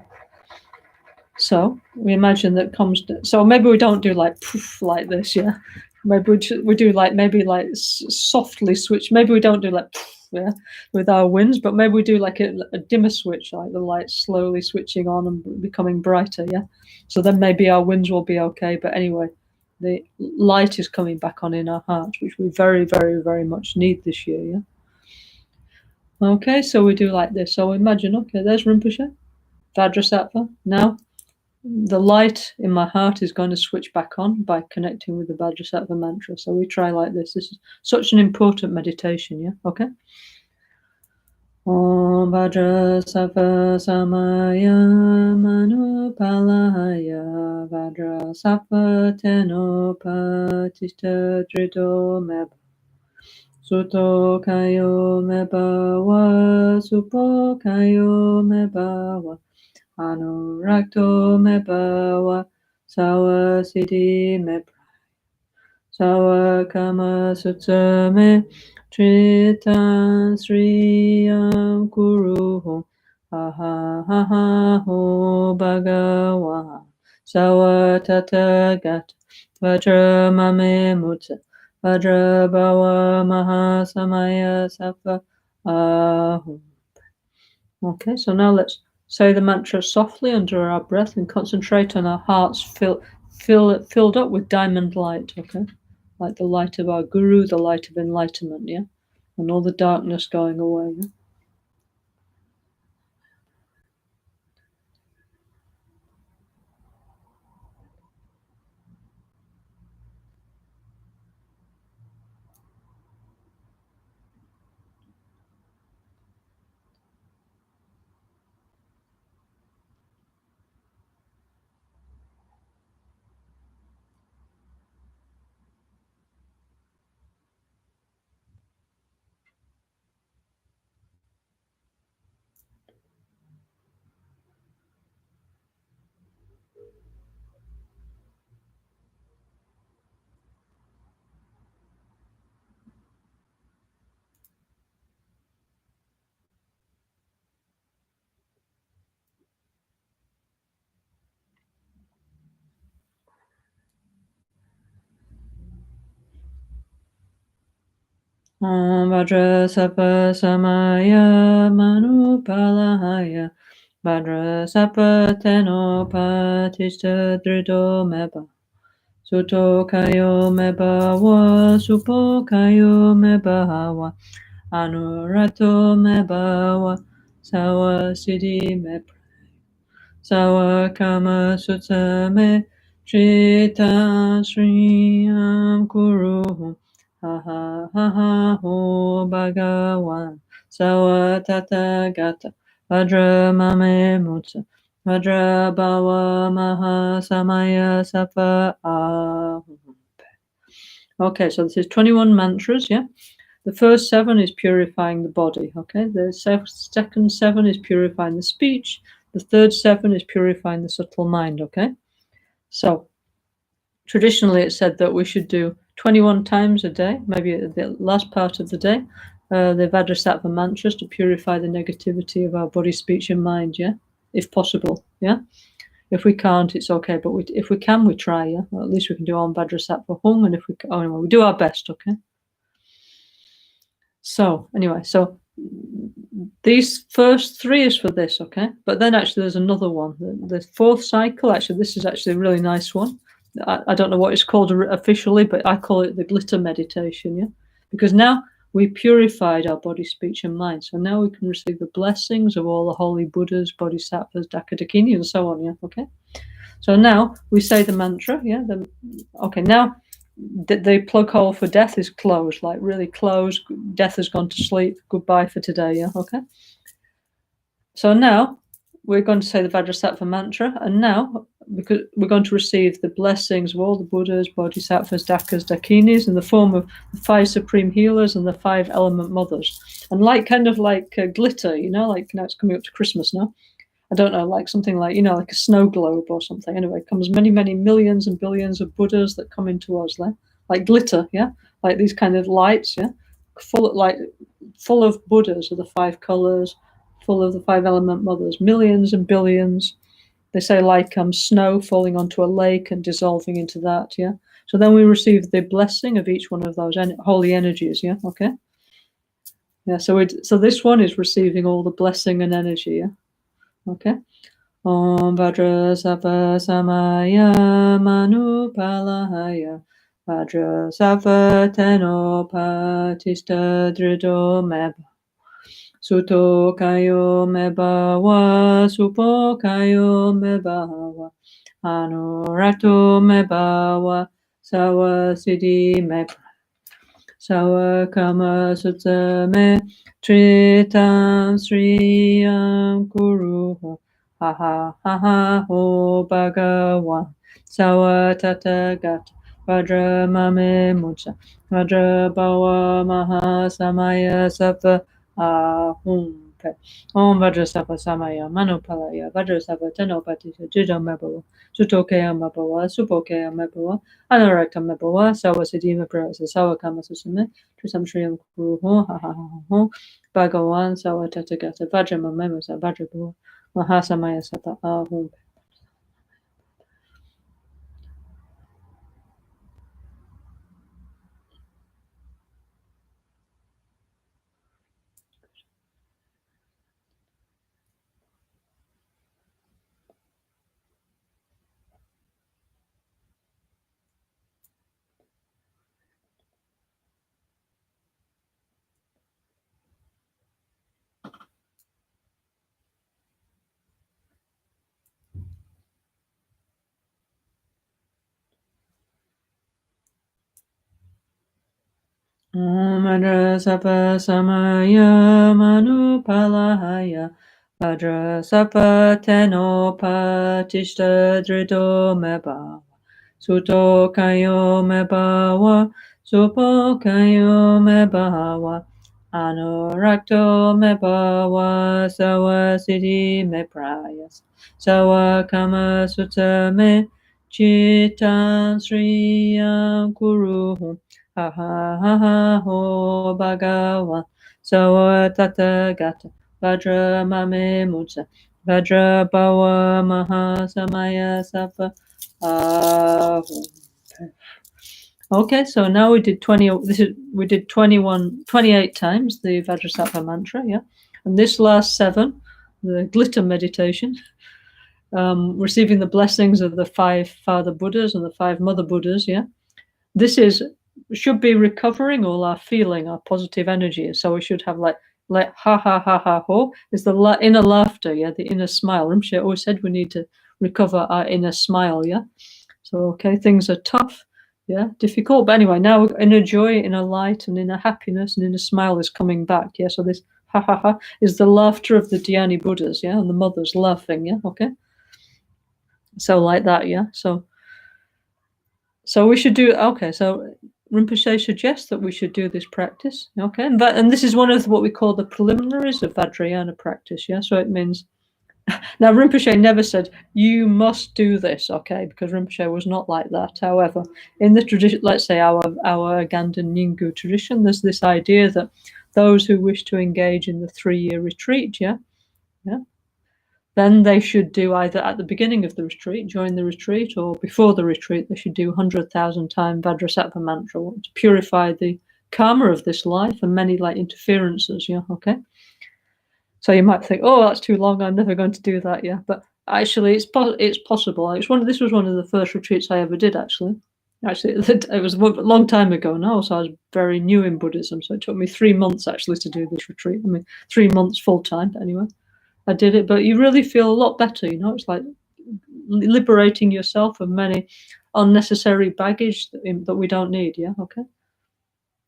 So we imagine that comes. So maybe we don't do like poof like this, yeah. Maybe we do like softly switch. Maybe we don't do like poof, yeah, with our winds, but maybe we do like a dimmer switch, like the light slowly switching on and becoming brighter, yeah. So then maybe our winds will be okay. But anyway, the light is coming back on in our hearts, which we very, very, very much need this year, yeah. Okay, so we do like this. So imagine, okay, there's Rinpoche, Vajrasattva. Now the light in my heart is going to switch back on by connecting with the Vajrasattva mantra. So we try like this. This is such an important meditation, yeah? Okay? Om Vajrasattva Samaya Manupalaya Vajrasattva Tenopatita Drido Meba Suto Kayo Mebawa Supo Kayo Mebawa Anurakto Mebawa Sawa Siddhi Mebraya Sawa Kama Sutsame Tritan Sriyam Kuruho Ahahaho Bhagawa Sawa Tathagata Vajra Mame Mutta Vajra Bhava Maha Samaya Sattva Ahum. Okay, so now let's say the mantra softly under our breath and concentrate on our hearts filled up with diamond light, okay? Like the light of our guru, the light of enlightenment, yeah? And all the darkness going away, yeah? Om Vajrasattva Samaya Manupalaya Vajrasattva Tenopatista Drido Meba Suto kayo me bawa, supo kayo me bawa, anurato me bawa, sawa siddhi me sawa kama sutta me trita sriyam kuru ha ha ha ha ho bhagawan sawa tata gata vajra mame mutta vajra bhava maha samaya safa ahum. Okay, so this is 21 mantras, yeah? The first 7 is purifying the body, okay? The second 7 is purifying the speech. The third 7 is purifying the subtle mind, okay? So, traditionally it's said that we should do 21 times a day, maybe at the last part of the day, the Vajrasattva mantras to purify the negativity of our body, speech, and mind, yeah? If possible, yeah? If we can't, it's okay, but if we can, we try, yeah? Well, at least we can do on Vajrasattva Hum, and if we can, anyway, we do our best, okay? So, anyway, so these first 3 is for this, okay? But then actually there's another one. The fourth cycle, actually, this is actually a really nice one. I don't know what it's called officially, but I call it the glitter meditation, yeah? Because now we purified our body, speech, and mind. So now we can receive the blessings of all the holy Buddhas, Bodhisattvas, Dakadakini, and so on, yeah? Okay? So now we say the mantra, yeah? Okay, now the plug hole for death is closed, like really closed. Death has gone to sleep. Goodbye for today, yeah? Okay? So now we're going to say the Vajrasattva mantra, and now because we're going to receive the blessings of all the Buddhas, Bodhisattvas, Dakas, Dakinis in the form of the 5 supreme healers and the 5 element mothers. And like kind of like glitter, you know, like now it's coming up to Christmas now. I don't know, like something like, you know, like a snow globe or something. Anyway, it comes many, many millions and billions of Buddhas that come into us there, like glitter, yeah, like these kind of lights, yeah, full of Buddhas of the 5 colors, full of the 5 element mothers, millions and billions. They say like snow falling onto a lake and dissolving into that, yeah. So then we receive the blessing of each one of those holy energies, yeah. Okay. Yeah. So this one is receiving all the blessing and energy, yeah. Okay. Om Vajrasattva Samaya Manupalahaya Vajrasattva Tenopatista Drido Meba Suto Kayo Mebawa Supo Kayo Mebawa Anurato Mebawa Sawa Siddhi Meba Sawa Kama Sutta Me Tritam Sriyam Kuru ha ha ha ha ho bhagawan sawa tata gata vajra mame mutta vajra bhava maha samaya sattva ahum pe om Vajrasattva samaya manupalaya Vajrasattva tenopatisa jidam mebhava sutokaya mebhava supokaya mebhava anuraktam mebhava sawa siddhi mebhava sawa kama susame trisam shriyam kuru ha ha ha ho bhagawan sawa tata gata vajra mame mutta vajra bhava Mahasamaya Sata Ahum. Om Vajrasattva Samaya Manupalahaya Vajrasattva Tenopatista Drido Meba Suto Kayo Mebawa Supo Kayo Mebawa Anurakto Mebawa Sawa Siddhi Meprayas Sawa Kama Sutta Me Chitan Sriyam Kuru ha ha ha ha ho bhagawan sawa tata gata vajra mame mutta vajra bhava maha samaya sattva ahum. Okay, so now we did 28 times the Vajrasattva mantra, yeah. And this last 7, the glitter meditation, receiving the blessings of the 5 Father Buddhas and the 5 Mother Buddhas, yeah. This should be recovering all our feeling, our positive energy. So we should have like ha ha ha ha ho is the inner laughter, yeah, the inner smile. Rinpoche always said we need to recover our inner smile, yeah. So okay, things are tough, yeah, difficult, but anyway, now inner joy, inner light, and inner happiness and inner smile is coming back, yeah. So this ha ha ha is the laughter of the Dhyani Buddhas, yeah, and the mothers laughing, yeah, okay. So like that, yeah. So we should do, okay, so Rinpoche suggests that we should do this practice, okay? And this is one of what we call the preliminaries of Vajrayana practice, yeah? So it means, now Rinpoche never said, you must do this, okay? Because Rinpoche was not like that. However, in the tradition, let's say our Ganden Nyingu tradition, there's this idea that those who wish to engage in the 3-year retreat, yeah, then they should do either at the beginning of the retreat, during the retreat, or before the retreat, they should do 100,000 time Vajrasattva mantra to purify the karma of this life and many like interferences, yeah, okay? So you might think, oh, that's too long, I'm never going to do that, yeah. But actually, it's possible. This was one of the first retreats I ever did, actually. Actually, it was a long time ago now, so I was very new in Buddhism, so it took me 3 months, actually, to do this retreat. I mean, 3 months full-time, but anyway. I did it, but you really feel a lot better, you know. It's like liberating yourself of many unnecessary baggage that we don't need, yeah, okay?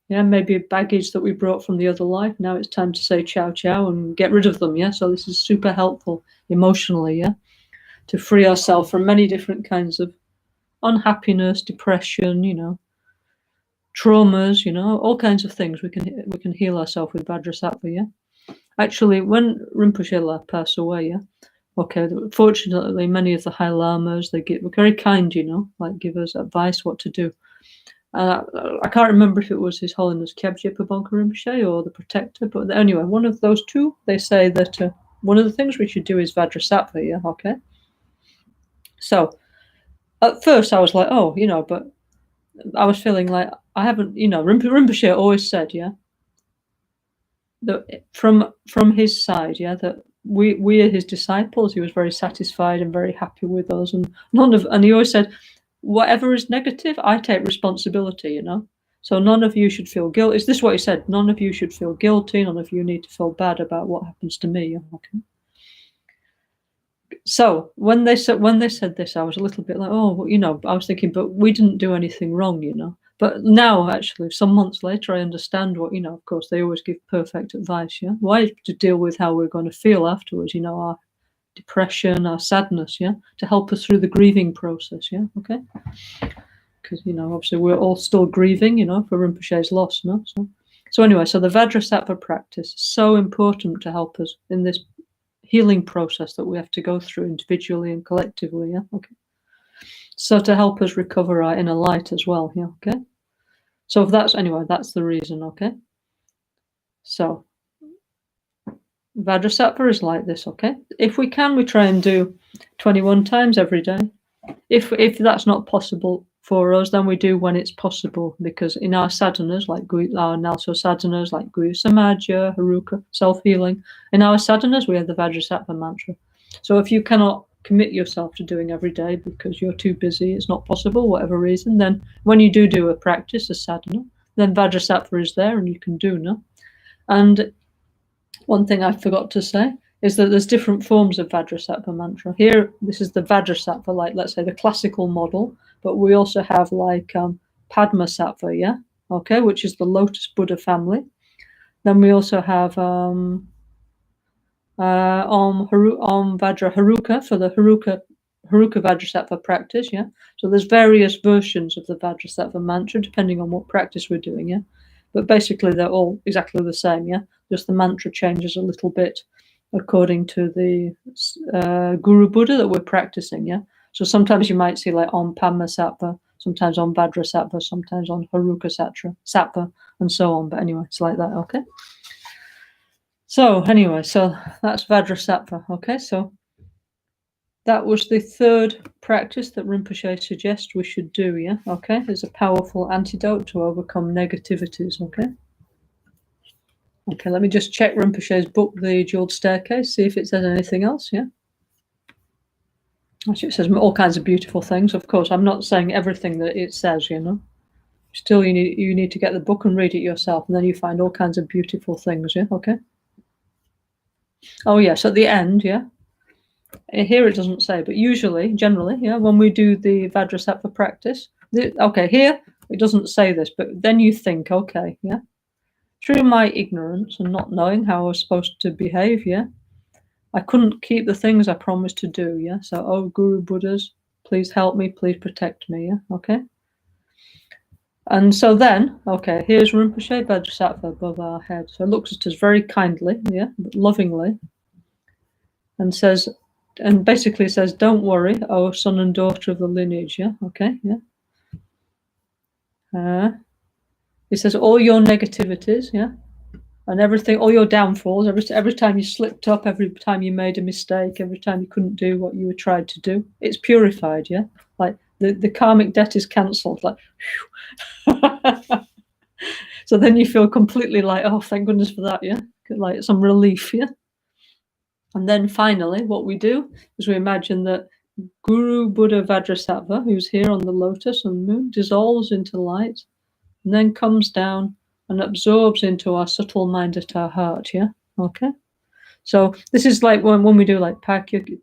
Yeah, maybe baggage that we brought from the other life. Now it's time to say ciao ciao and get rid of them, yeah? So this is super helpful emotionally, yeah? To free ourselves from many different kinds of unhappiness, depression, you know, traumas, you know, all kinds of things. We can heal ourselves with Vajrasattva, yeah? Actually, when Rinpoche passed away, yeah, okay, fortunately, many of the High Lamas, were very kind, you know, like give us advice what to do. I can't remember if it was His Holiness Kyabje Pabonka Rinpoche or the Protector, but anyway, one of those two, they say that one of the things we should do is Vajrasattva, yeah, okay? So, at first I was like, oh, you know, but I was feeling like I haven't, you know, Rinpoche always said, yeah, that from his side, yeah, that we are his disciples. He was very satisfied and very happy with us, and and he always said, whatever is negative, I take responsibility, you know. So none of you should feel guilty. Is this what he said? None of you should feel guilty. None of you need to feel bad about what happens to me. Okay. So when they said this, I was a little bit like, oh, you know, I was thinking, but we didn't do anything wrong, you know. But now, actually, some months later, I understand what, you know, of course, they always give perfect advice, yeah? Why? To deal with how we're going to feel afterwards, you know, our depression, our sadness, yeah? To help us through the grieving process, yeah? Okay? Because, you know, obviously, we're all still grieving, you know, for Rinpoche's loss, no? So anyway, so the Vajrasattva practice is so important to help us in this healing process that we have to go through individually and collectively, yeah? Okay. So to help us recover our inner light as well, yeah, okay? So if that's the reason, okay? So Vajrasattva is like this, okay? If we can, we try and do 21 times every day. If that's not possible for us, then we do when it's possible, because in our sadhanas, like our NgalSo sadhanas, like Guya Samadja, Haruka, self-healing, in our sadhanas, we have the Vajrasattva mantra. So if you cannot commit yourself to doing every day because you're too busy, it's not possible, whatever reason, then when you do a practice, a sadhana, then Vajrasattva is there and you can do, no? And one thing I forgot to say is that there's different forms of Vajrasattva mantra. Here, this is the Vajrasattva, like, let's say, the classical model, but we also have like Padmasattva, yeah? Okay, which is the Lotus Buddha family. Then we also have Om Vajra Haruka for the Haruka Vajrasattva practice, yeah? So there's various versions of the Vajrasattva mantra depending on what practice we're doing, yeah? But basically they're all exactly the same, yeah? Just the mantra changes a little bit according to the Guru Buddha that we're practicing, yeah? So sometimes you might see like Om Padmasattva, sometimes on Vajrasattva, sometimes on Haruka Sattva, and so on. But anyway, it's like that, okay? So anyway, so that's Vajrasattva, okay? So that was the third practice that Rinpoche suggests we should do, yeah? Okay, it's a powerful antidote to overcome negativities, okay? Okay, let me just check Rinpoche's book, The Jeweled Staircase, see if it says anything else, yeah? Actually, it says all kinds of beautiful things. Of course, I'm not saying everything that it says, you know. Still, you need to get the book and read it yourself, and then you find all kinds of beautiful things, yeah? Okay? Oh, yes, at the end, yeah? Here it doesn't say, but usually, generally, yeah, when we do the Vajrasattva practice, okay, here it doesn't say this, but then you think, okay, yeah, through my ignorance and not knowing how I was supposed to behave, yeah, I couldn't keep the things I promised to do, yeah. So, oh, Guru Buddhas, please help me, please protect me, yeah, okay. And so then, okay, here's Rinpoche Vajrasattva above our head. So it looks at us very kindly, yeah, lovingly, and says, and basically says, don't worry, oh son and daughter of the lineage, yeah, okay, yeah. He says all your negativities, yeah, and everything, all your downfalls, every time you slipped up, every time you made a mistake, every time you couldn't do what you were tried to do, it's purified, yeah. Like the karmic debt is cancelled, like. So then you feel completely like, oh, thank goodness for that, yeah, like some relief, yeah. And then finally, what we do is we imagine that Guru Buddha Vajrasattva, who's here on the lotus and moon, dissolves into light and then comes down and absorbs into our subtle mind at our heart, yeah? Okay? So this is like when we do like Pakyuki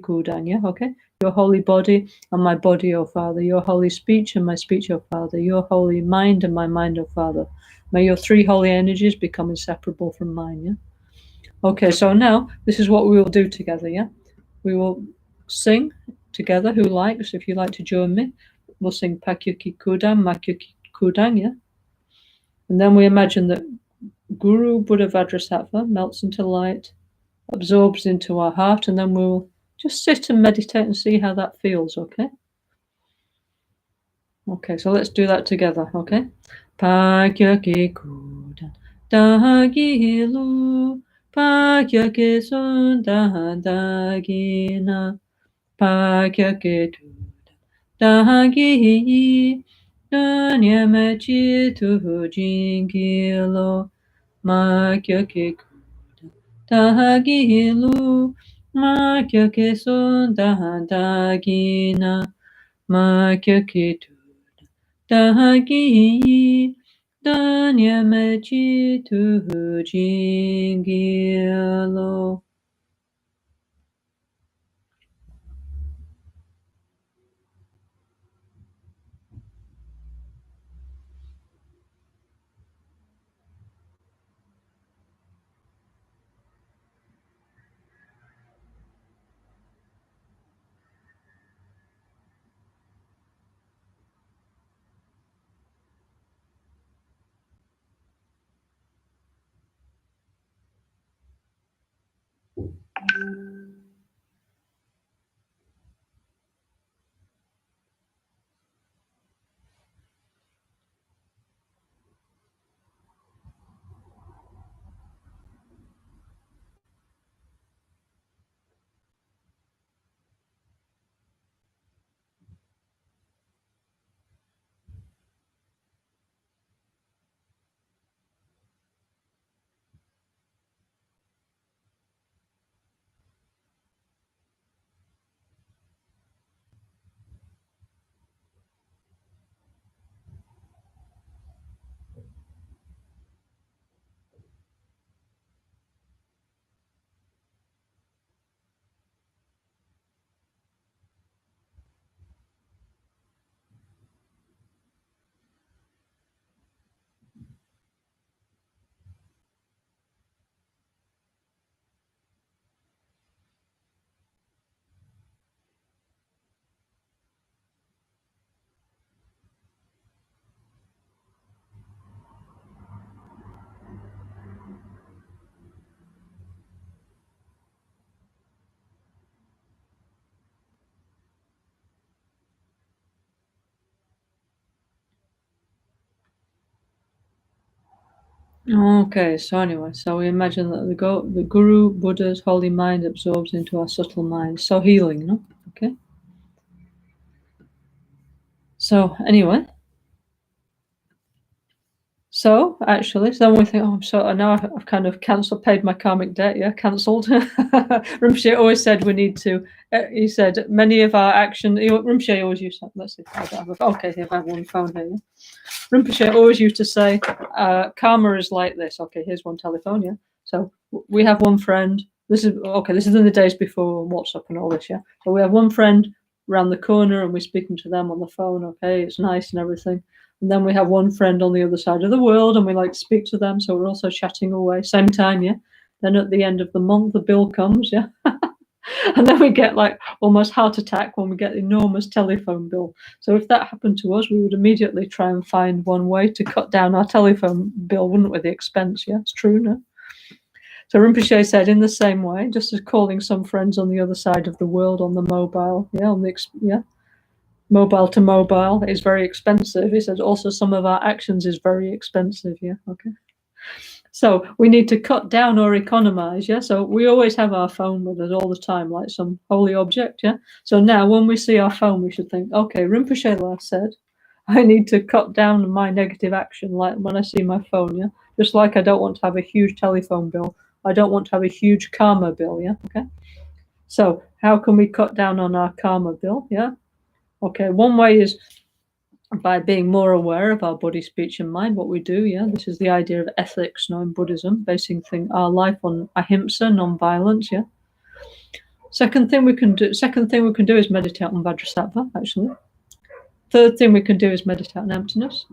Kudang, yeah? Okay? Your holy body and my body, O Father. Your holy speech and my speech, O Father. Your holy mind and my mind, O Father. May your three holy energies become inseparable from mine, yeah? Okay, so now this is what we will do together, yeah? We will sing together, who likes, if you like to join me. We'll sing Pakyuki Kudang, Makyuki Kudang, yeah? And then we imagine that Guru Buddha Vajrasattva melts into light, absorbs into our heart, and then we'll just sit and meditate and see how that feels, okay? Okay, so let's do that together, okay? Pakyuki Kudang, Dagilu, Pakyuki Sundan Dagina, Pakyuki Dagi, Danyamachi Jingilo, Makyuki Dagilu, Makyuki Sundan Dagina, Makyuki Dagi, Danyamachi Jingilo. Okay, so anyway, so we imagine that the Guru Buddha's holy mind absorbs into our subtle mind. So healing, no? Okay. So anyway, So actually, so then we think, oh, so now I've kind of paid my karmic debt, yeah, cancelled. Rinpoche always said we need to, he said, many of our actions, Rinpoche always used to, let's see, I don't have okay, I have one phone here. Yeah? Rinpoche always used to say, karma is like this. Okay, here's one telephone, yeah. So we have one friend, this is in the days before WhatsApp and all this, yeah. So we have one friend around the corner and we're speaking to them on the phone, okay, it's nice and everything. And then we have one friend on the other side of the world and we like to speak to them. So we're also chatting away, same time, yeah. Then at the end of the month, the bill comes, yeah. And then we get like almost heart attack when we get enormous telephone bill. So if that happened to us, we would immediately try and find one way to cut down our telephone bill, wouldn't we? The expense, yeah, it's true, no? So Rinpoche said, in the same way, just as calling some friends on the other side of the world on the mobile, mobile to mobile is very expensive. He says also some of our actions is very expensive, yeah, okay. So we need to cut down or economize, yeah. So we always have our phone with us all the time, like some holy object, yeah. So now when we see our phone, we should think, okay, Rinpoche last said, I need to cut down my negative action, like when I see my phone, yeah. Just like I don't want to have a huge telephone bill, I don't want to have a huge karma bill, yeah, okay. So how can we cut down on our karma bill, yeah? Okay, one way is by being more aware of our body, speech, and mind, what we do, yeah. This is the idea of ethics, in Buddhism, basing our life on ahimsa, non-violence, yeah. Second thing we can do is meditate on Vajrasattva, actually. Third thing we can do is meditate on emptiness.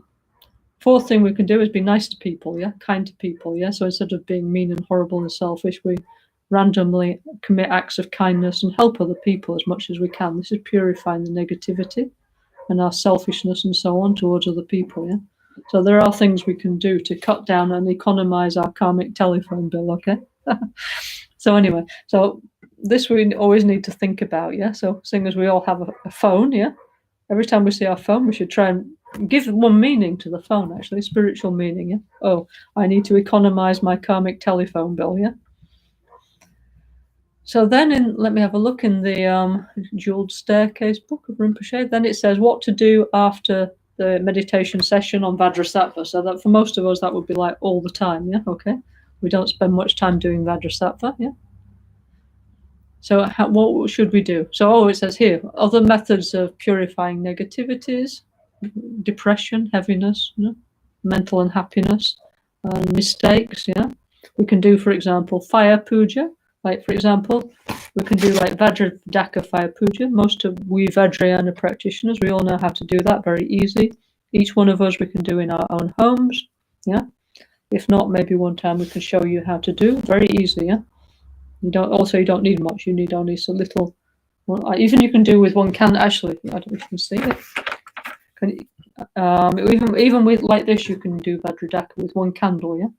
Fourth thing we can do is be nice to people, yeah, kind to people, yeah. So instead of being mean and horrible and selfish, we randomly commit acts of kindness and help other people as much as we can. This is purifying the negativity and our selfishness and so on towards other people, yeah. So there are things we can do to cut down and economize our karmic telephone bill, okay. So anyway, so this we always need to think about, yeah. So seeing as we all have a phone, yeah, every time we see our phone, we should try and give one meaning to the phone, actually, spiritual meaning, yeah. Oh, I need to economize my karmic telephone bill, yeah. So then let me have a look in the Jeweled Staircase book of Rinpoche. Then it says what to do after the meditation session on Vajrasattva. So that for most of us, that would be like all the time, yeah, okay. We don't spend much time doing Vajrasattva, yeah. So what should we do? So it says here, other methods of purifying negativities, depression, heaviness, you know, mental unhappiness, mistakes, yeah. We can do, for example, fire puja. Like, for example, we can do like Vajradaka fire puja. Most of we Vajrayana practitioners, we all know how to do that, very easy. Each one of us we can do in our own homes, yeah. If not, maybe one time we can show you how to do, very easy, yeah. You don't need much, you need only so little. Well, even you can do with one candle, actually, I don't know if you can see it. Even with like this, you can do Vajradaka with one candle, yeah.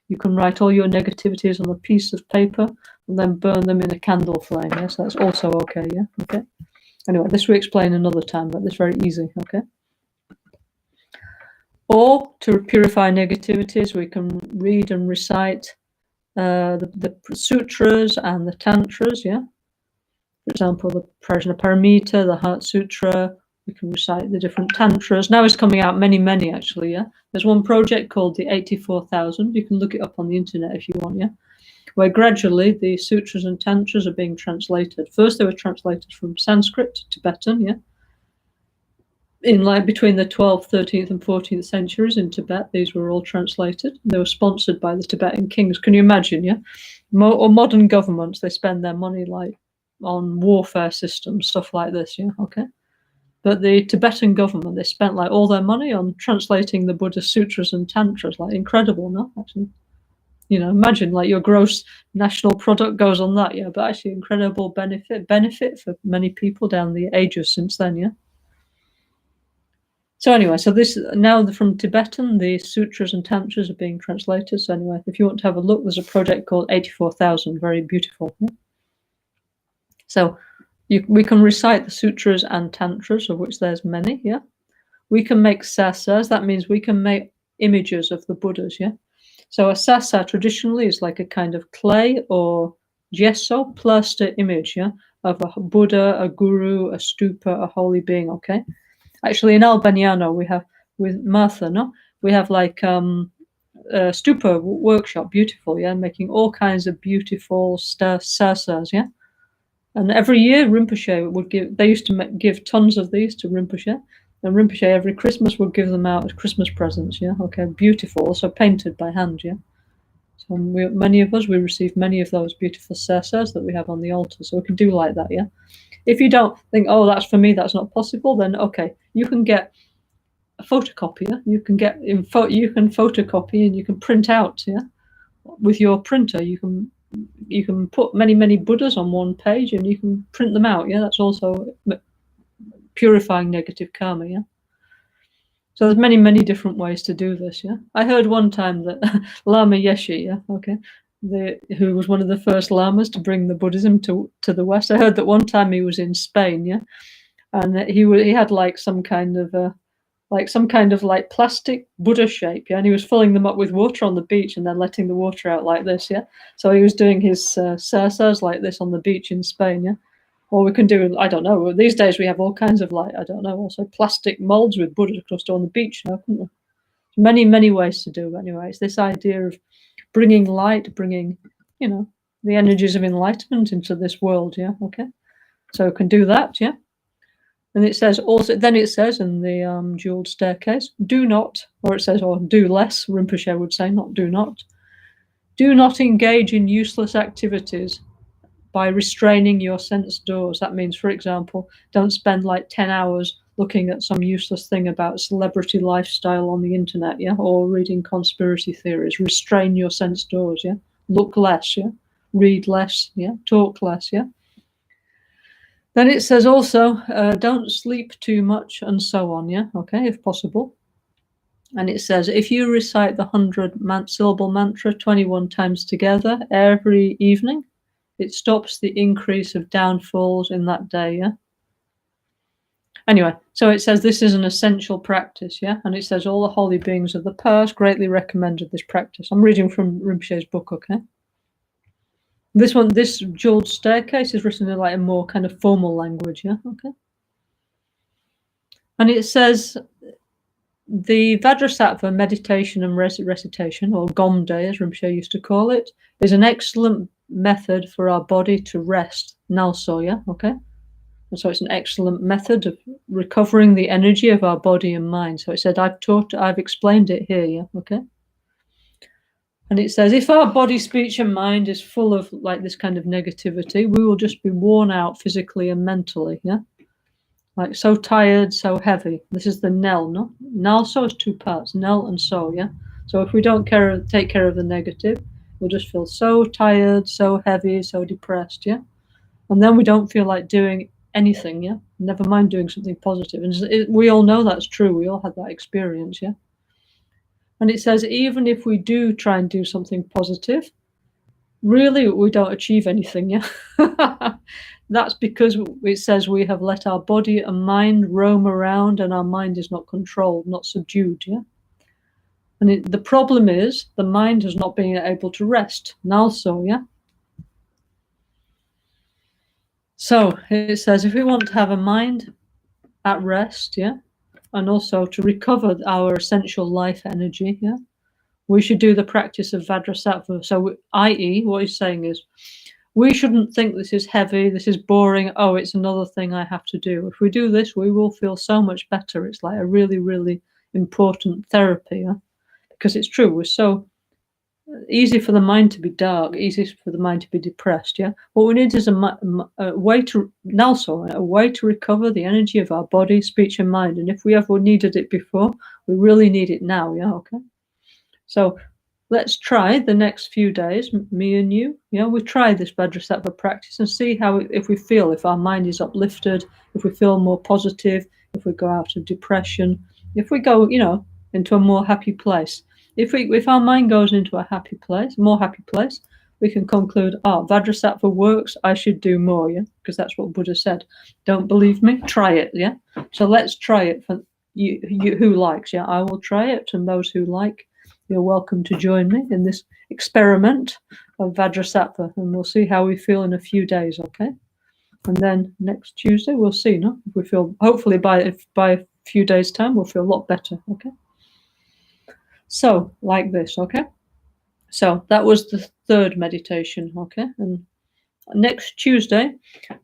You can write all your negativities on a piece of paper and then burn them in a candle flame, yeah? So that's also okay, yeah, okay. Anyway, this we explain another time, but it's very easy, okay. Or to purify negativities, we can read and recite the sutras and the tantras, yeah. For example, the Prajnaparamita, the Heart Sutra. We can recite the different tantras. Now it's coming out many actually, yeah. There's one project called the 84,000. You can look it up on the internet if you want, yeah. Where gradually the sutras and tantras are being translated. First they were translated from Sanskrit to Tibetan, yeah. In like between the 12th, 13th and 14th centuries in Tibet, these were all translated. They were sponsored by the Tibetan kings. Can you imagine, yeah? Or modern governments, they spend their money like on warfare systems, stuff like this, yeah, okay. But the Tibetan government, they spent like all their money on translating the Buddhist sutras and tantras, like incredible, no? Actually, you know, imagine like your gross national product goes on that, yeah. But actually, incredible benefit for many people down the ages since then, yeah. So anyway, so this now from Tibetan, the sutras and tantras are being translated. So anyway, if you want to have a look, there's a project called 84,000, very beautiful. Yeah? So we can recite the sutras and tantras, of which there's many, yeah. We can make sasas, that means we can make images of the Buddhas, yeah. So a sasa traditionally is like a kind of clay or gesso plaster image, yeah, of a Buddha, a guru, a stupa, a holy being, okay. Actually, in Albaniano, we have, with Martha, no? We have like stupa workshop, beautiful, yeah, making all kinds of beautiful sarsas, yeah. And every year Rinpoche would give, they used to give tons of these to Rinpoche, and Rinpoche every Christmas would give them out as Christmas presents, yeah, okay, beautiful, also painted by hand, yeah. So many of us, we receive many of those beautiful sarsas that we have on the altar, so we can do like that, yeah. If you don't think, oh, that's for me, that's not possible, then okay, you can get a photocopier, you can photocopy and you can print out, yeah, with your printer. You can put many Buddhas on one page and you can print them out, yeah. That's also purifying negative karma, yeah. So there's many different ways to do this, yeah. I heard one time that Lama Yeshe, yeah, okay, who was one of the first lamas to bring the Buddhism to the West. I heard that one time he was in Spain, yeah, and he had like some kind of plastic Buddha shape, yeah, and he was filling them up with water on the beach and then letting the water out like this, yeah. So he was doing his sarsas like this on the beach in Spain, yeah. Or we can do, I don't know, these days we have all kinds of I don't know, also plastic molds with Buddha cluster on the beach now, couldn't we? Many ways to do it. Anyway, it's this idea of bringing light, bringing, the energies of enlightenment into this world, yeah, okay. So we can do that, yeah. And it says also, then it says in the jeweled staircase, do not, or it says, or do less, Rinpoche would say, not do not engage in useless activities by restraining your sense doors. That means, for example, don't spend like 10 hours looking at some useless thing about celebrity lifestyle on the internet, yeah, or reading conspiracy theories. Restrain your sense doors, yeah. Look less, yeah. Read less, yeah. Talk less, yeah. Then it says also, don't sleep too much and so on, yeah, okay, if possible. And it says, if you recite the 100-syllable mantra 21 times together every evening, it stops the increase of downfalls in that day, yeah. Anyway, so it says this is an essential practice, yeah, and it says all the holy beings of the past greatly recommended this practice. I'm reading from Rinpoche's book, okay. This jeweled staircase is written in like a more kind of formal language, yeah, okay. And it says the Vajrasattva meditation and recitation, or Gom Day, as Rinpoche used to call it, is an excellent method for our body to rest. NgalSo, yeah, okay. And so it's an excellent method of recovering the energy of our body and mind. So it said, I've explained it here, yeah, okay. And it says, if our body, speech, and mind is full of like this kind of negativity, we will just be worn out physically and mentally, yeah? Like so tired, so heavy. This is the Nel, no? NgalSo is two parts, Nel and So, yeah? So if we don't take care of the negative, we'll just feel so tired, so heavy, so depressed, yeah? And then we don't feel like doing anything, yeah? Never mind doing something positive. And we all know that's true. We all had that experience, yeah? And it says, even if we do try and do something positive, really we don't achieve anything, yeah? That's because it says we have let our body and mind roam around and our mind is not controlled, not subdued, yeah? And the problem is the mind has not been able to rest. NgalSo, yeah? So it says if we want to have a mind at rest, yeah, and also to recover our essential life energy, yeah, we should do the practice of Vajrasattva. So, i.e., what he's saying is, we shouldn't think this is heavy, this is boring, oh, it's another thing I have to do. If we do this, we will feel so much better. It's like a really important therapy, yeah? Because it's true, we're so easy for the mind to be dark, easy for the mind to be depressed, yeah? What we need is a way to, NgalSo, a way to recover the energy of our body, speech, and mind. And if we ever needed it before, we really need it now, yeah, okay? So let's try the next few days, me and you, yeah, we try this Vajrasattva practice and see how, if we feel, if our mind is uplifted, if we feel more positive, if we go out of depression, if we go, into a more happy place. If our mind goes into a happy place, more happy place, we can conclude, Vajrasattva works, I should do more, yeah, because that's what Buddha said. Don't believe me? Try it, yeah. So let's try it for you who likes, yeah. I will try it, and those who like, you're welcome to join me in this experiment of Vajrasattva, and we'll see how we feel in a few days, okay? And then next Tuesday, we'll see, no? If we feel, hopefully by a few days' time, we'll feel a lot better, okay? So, like this, okay? So that was the third meditation, okay? And next Tuesday,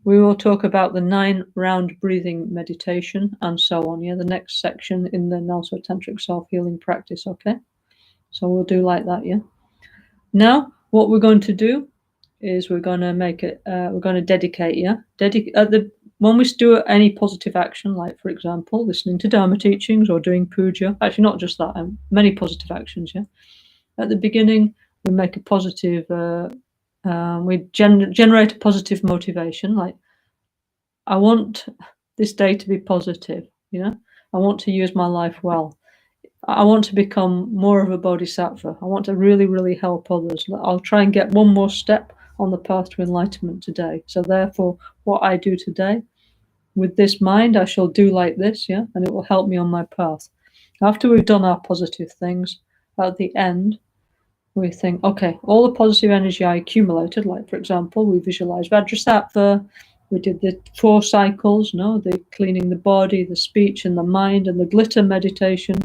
we will talk about the 9-round breathing meditation and so on, yeah? The next section in the NgalSo Tantric Self-Healing practice, okay? So we'll do like that, yeah? Now, what we're going to do is we're going to make it, we're going to dedicate, yeah? When we do any positive action, like, for example, listening to Dharma teachings or doing puja, actually not just that, many positive actions, yeah? At the beginning, we make a positive, we generate a positive motivation, like, I want this day to be positive, you know? I want to use my life well. I want to become more of a bodhisattva. I want to really, really help others. I'll try and get one more step on the path to enlightenment today. So therefore, what I do today, with this mind, I shall do like this, yeah? And it will help me on my path. After we've done our positive things, at the end, we think, okay, all the positive energy I accumulated, like, for example, we visualize Vajrasattva, we did the 4 cycles, the cleaning the body, the speech, and the mind, and the glitter meditation.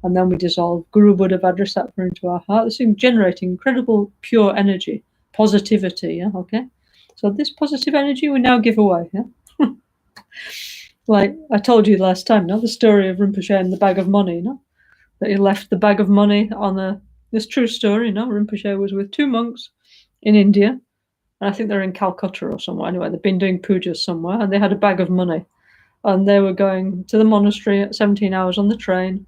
And then we dissolve Guru Buddha Vajrasattva into our heart. This is generating incredible pure energy, positivity, yeah, okay? So this positive energy we now give away, yeah? Like I told you last time, the story of Rinpoche and the bag of money, that he left the bag of money on this true story, Rinpoche was with 2 monks in India, and I think they're in Calcutta or somewhere. Anyway, they've been doing pujas somewhere, and they had a bag of money, and they were going to the monastery at 17 hours on the train.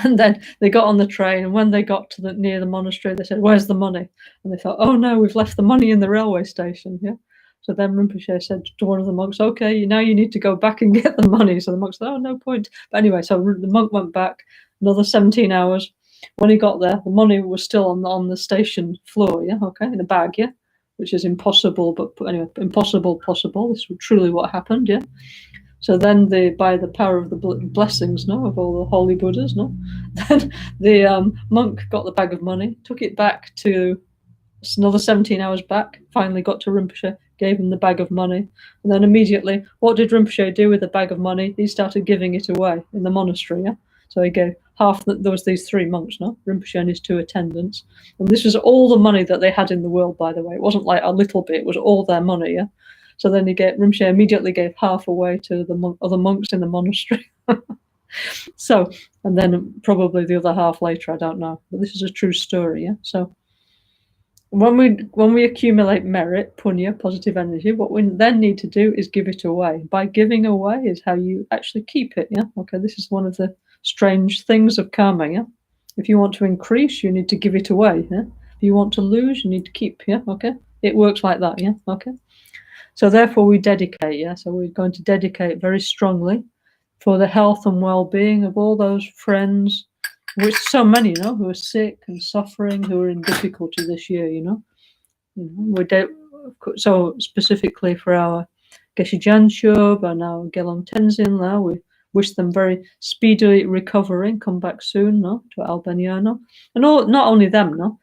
And then they got on the train, and when they got to near the monastery, they said, "Where's the money?" And they thought, "Oh no, we've left the money in the railway station." Yeah. So then Rinpoche said to one of the monks, "Okay, now you need to go back and get the money." So the monk said, "Oh, no point." But anyway, so the monk went back another 17 hours. When he got there, the money was still on the station floor. Yeah. Okay, in a bag. Yeah. Which is impossible, but anyway, impossible possible. This was truly what happened. Yeah. So then, by the power of the blessings, of all the holy Buddhas, then the monk got the bag of money, took it back to another 17 hours back, finally got to Rinpoche, gave him the bag of money, and then immediately, what did Rinpoche do with the bag of money? He started giving it away in the monastery, yeah? So he gave half, there was these 3 monks, Rinpoche and his 2 attendants, and this was all the money that they had in the world, by the way. It wasn't like a little bit, it was all their money, yeah? So then Rinpoche immediately gave half away to the other monks in the monastery. So, and then probably the other half later, I don't know. But this is a true story, yeah? So when we accumulate merit, punya, positive energy, what we then need to do is give it away. By giving away is how you actually keep it, yeah? Okay, this is one of the strange things of karma, yeah? If you want to increase, you need to give it away, yeah? If you want to lose, you need to keep, yeah? Okay? It works like that, yeah? Okay? So therefore we dedicate, yeah? So we're going to dedicate very strongly for the health and well-being of all those friends, which so many, who are sick and suffering, who are in difficulty this year, so specifically for our Geshe Janshub and our Gelong Tenzin now, we wish them very speedy recovery and come back soon, to Albania, And not only them,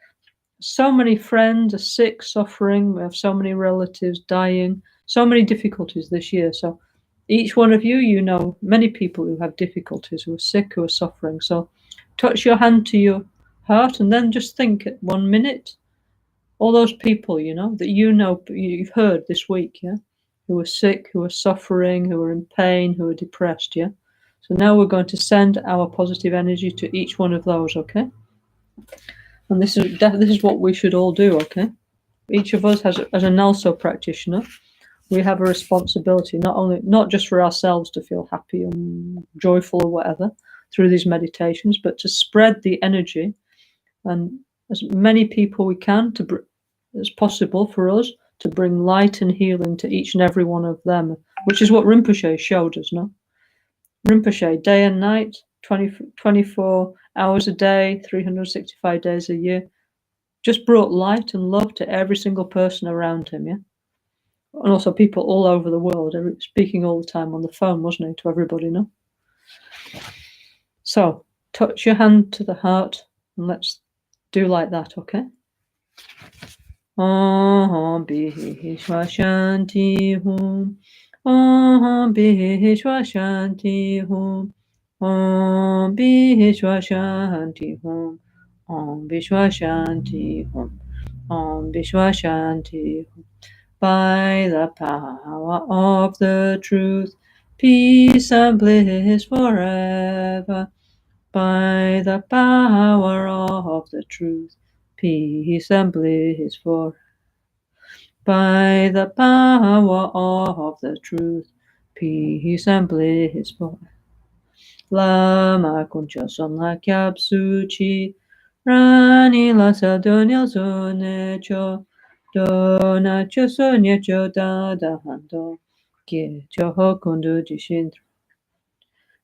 so many friends are sick, suffering. We have so many relatives dying, so many difficulties this year. So each one of you, many people who have difficulties, who are sick, who are suffering. So touch your hand to your heart and then just think at 1 minute, all those people, that you've heard this week, yeah, who are sick, who are suffering, who are in pain, who are depressed, yeah. So now we're going to send our positive energy to each one of those, okay? And this is what we should all do, okay? Each of us as a NgalSo practitioner, we have a responsibility not just for ourselves to feel happy and joyful or whatever through these meditations, but to spread the energy and as many people we can as possible for us to bring light and healing to each and every one of them, which is what Rinpoche showed us, Rinpoche, day and night, 24 hours a day, 365 days a year, just brought light and love to every single person around him, yeah? And also people all over the world, speaking all the time on the phone, wasn't he, to everybody, So, touch your hand to the heart and let's do like that, okay? Aham Bihishwa Shanti Hum. Aham Bihishwa Shanti Hum. Om Vishwa Shanti Om. Om Vishwa Shanti Om. Om Vishwa Shanti Om. By the power of the truth, peace and bliss forever. By the power of the truth, peace and bliss forever. By the power of the truth, peace and bliss forever. Lama Kuncha Sonla Kyab Suchi, Rani Lasa NgalSo Necho, Dona Choso Necho Dada Hando, Kie Choho Kundu Jishintro.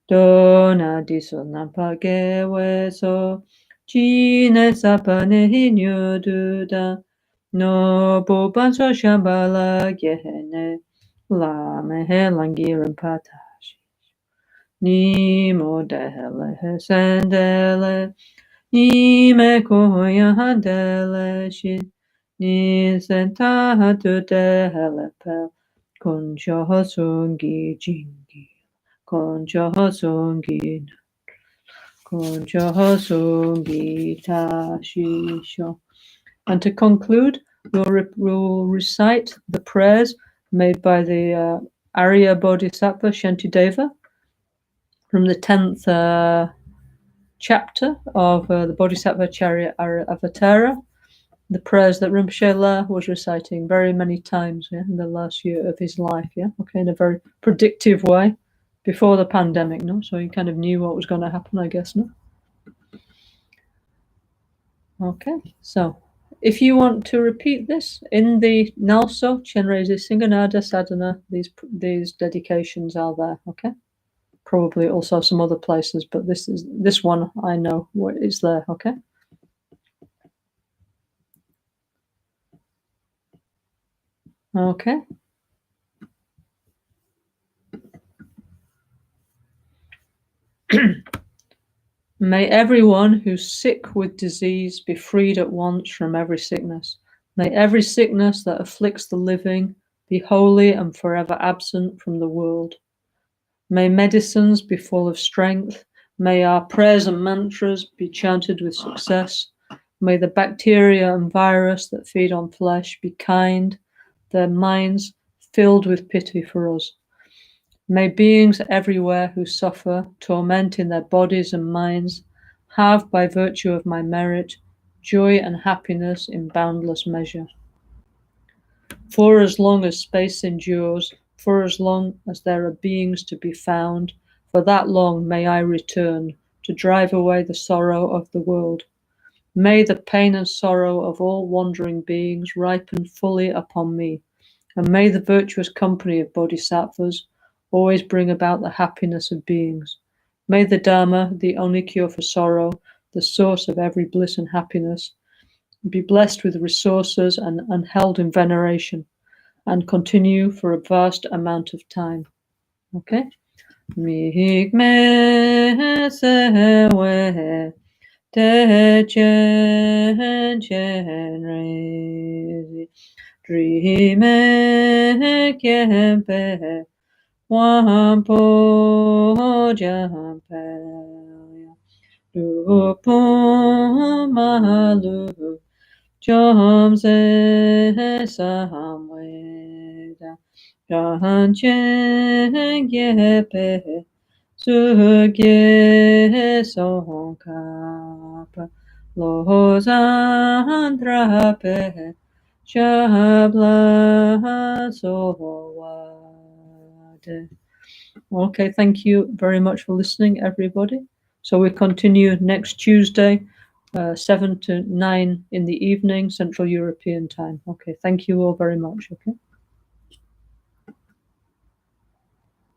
Dona Diso Nampa Geweso, Chine Sapane Hinyo Duda, No Bobanso Shambala Gehene, La Mehe Langiran Patashi. Ni modele sendele, ni me koya handele shin, ni senta tu dele pel, konjo sungi jingi, konjo sungi, konjo sungi tashisho. And to conclude, we'll recite the prayers made by the Arya Bodhisattva Shantideva from the 10th chapter of the Bodhisattva Charya Avatara, the prayers that Rinpoche was reciting very many times in the last year of his life, in a very predictive way before the pandemic, so he kind of knew what was going to happen, I guess, Okay, so if you want to repeat this in the NgalSo Chenrezig Singanada Sadhana, these dedications are there, okay? Probably also some other places, but this one I know what is there, okay? Okay. May everyone who's sick with disease be freed at once from every sickness. May every sickness that afflicts the living be wholly and forever absent from the world. May medicines be full of strength. May our prayers and mantras be chanted with success. May the bacteria and virus that feed on flesh be kind, their minds filled with pity for us. May beings everywhere who suffer torment in their bodies and minds have, by virtue of my merit, joy and happiness in boundless measure. For as long as space endures, for as long as there are beings to be found, for that long may I return to drive away the sorrow of the world. May the pain and sorrow of all wandering beings ripen fully upon me, and may the virtuous company of bodhisattvas always bring about the happiness of beings. May the Dharma, the only cure for sorrow, the source of every bliss and happiness, be blessed with resources and held in veneration, and continue for a vast amount of time. Okay? Mihikme sewe te chen chen rezi drime kempe wampo jampe lupo malu Jomse samweda Janchen gepe Sugye sonkapa Lozandrape Shabla sowade. Okay, thank you very much for listening, everybody. So we continue next Tuesday, 7 to 9 in the evening, Central European time. Okay, thank you all very much. Okay.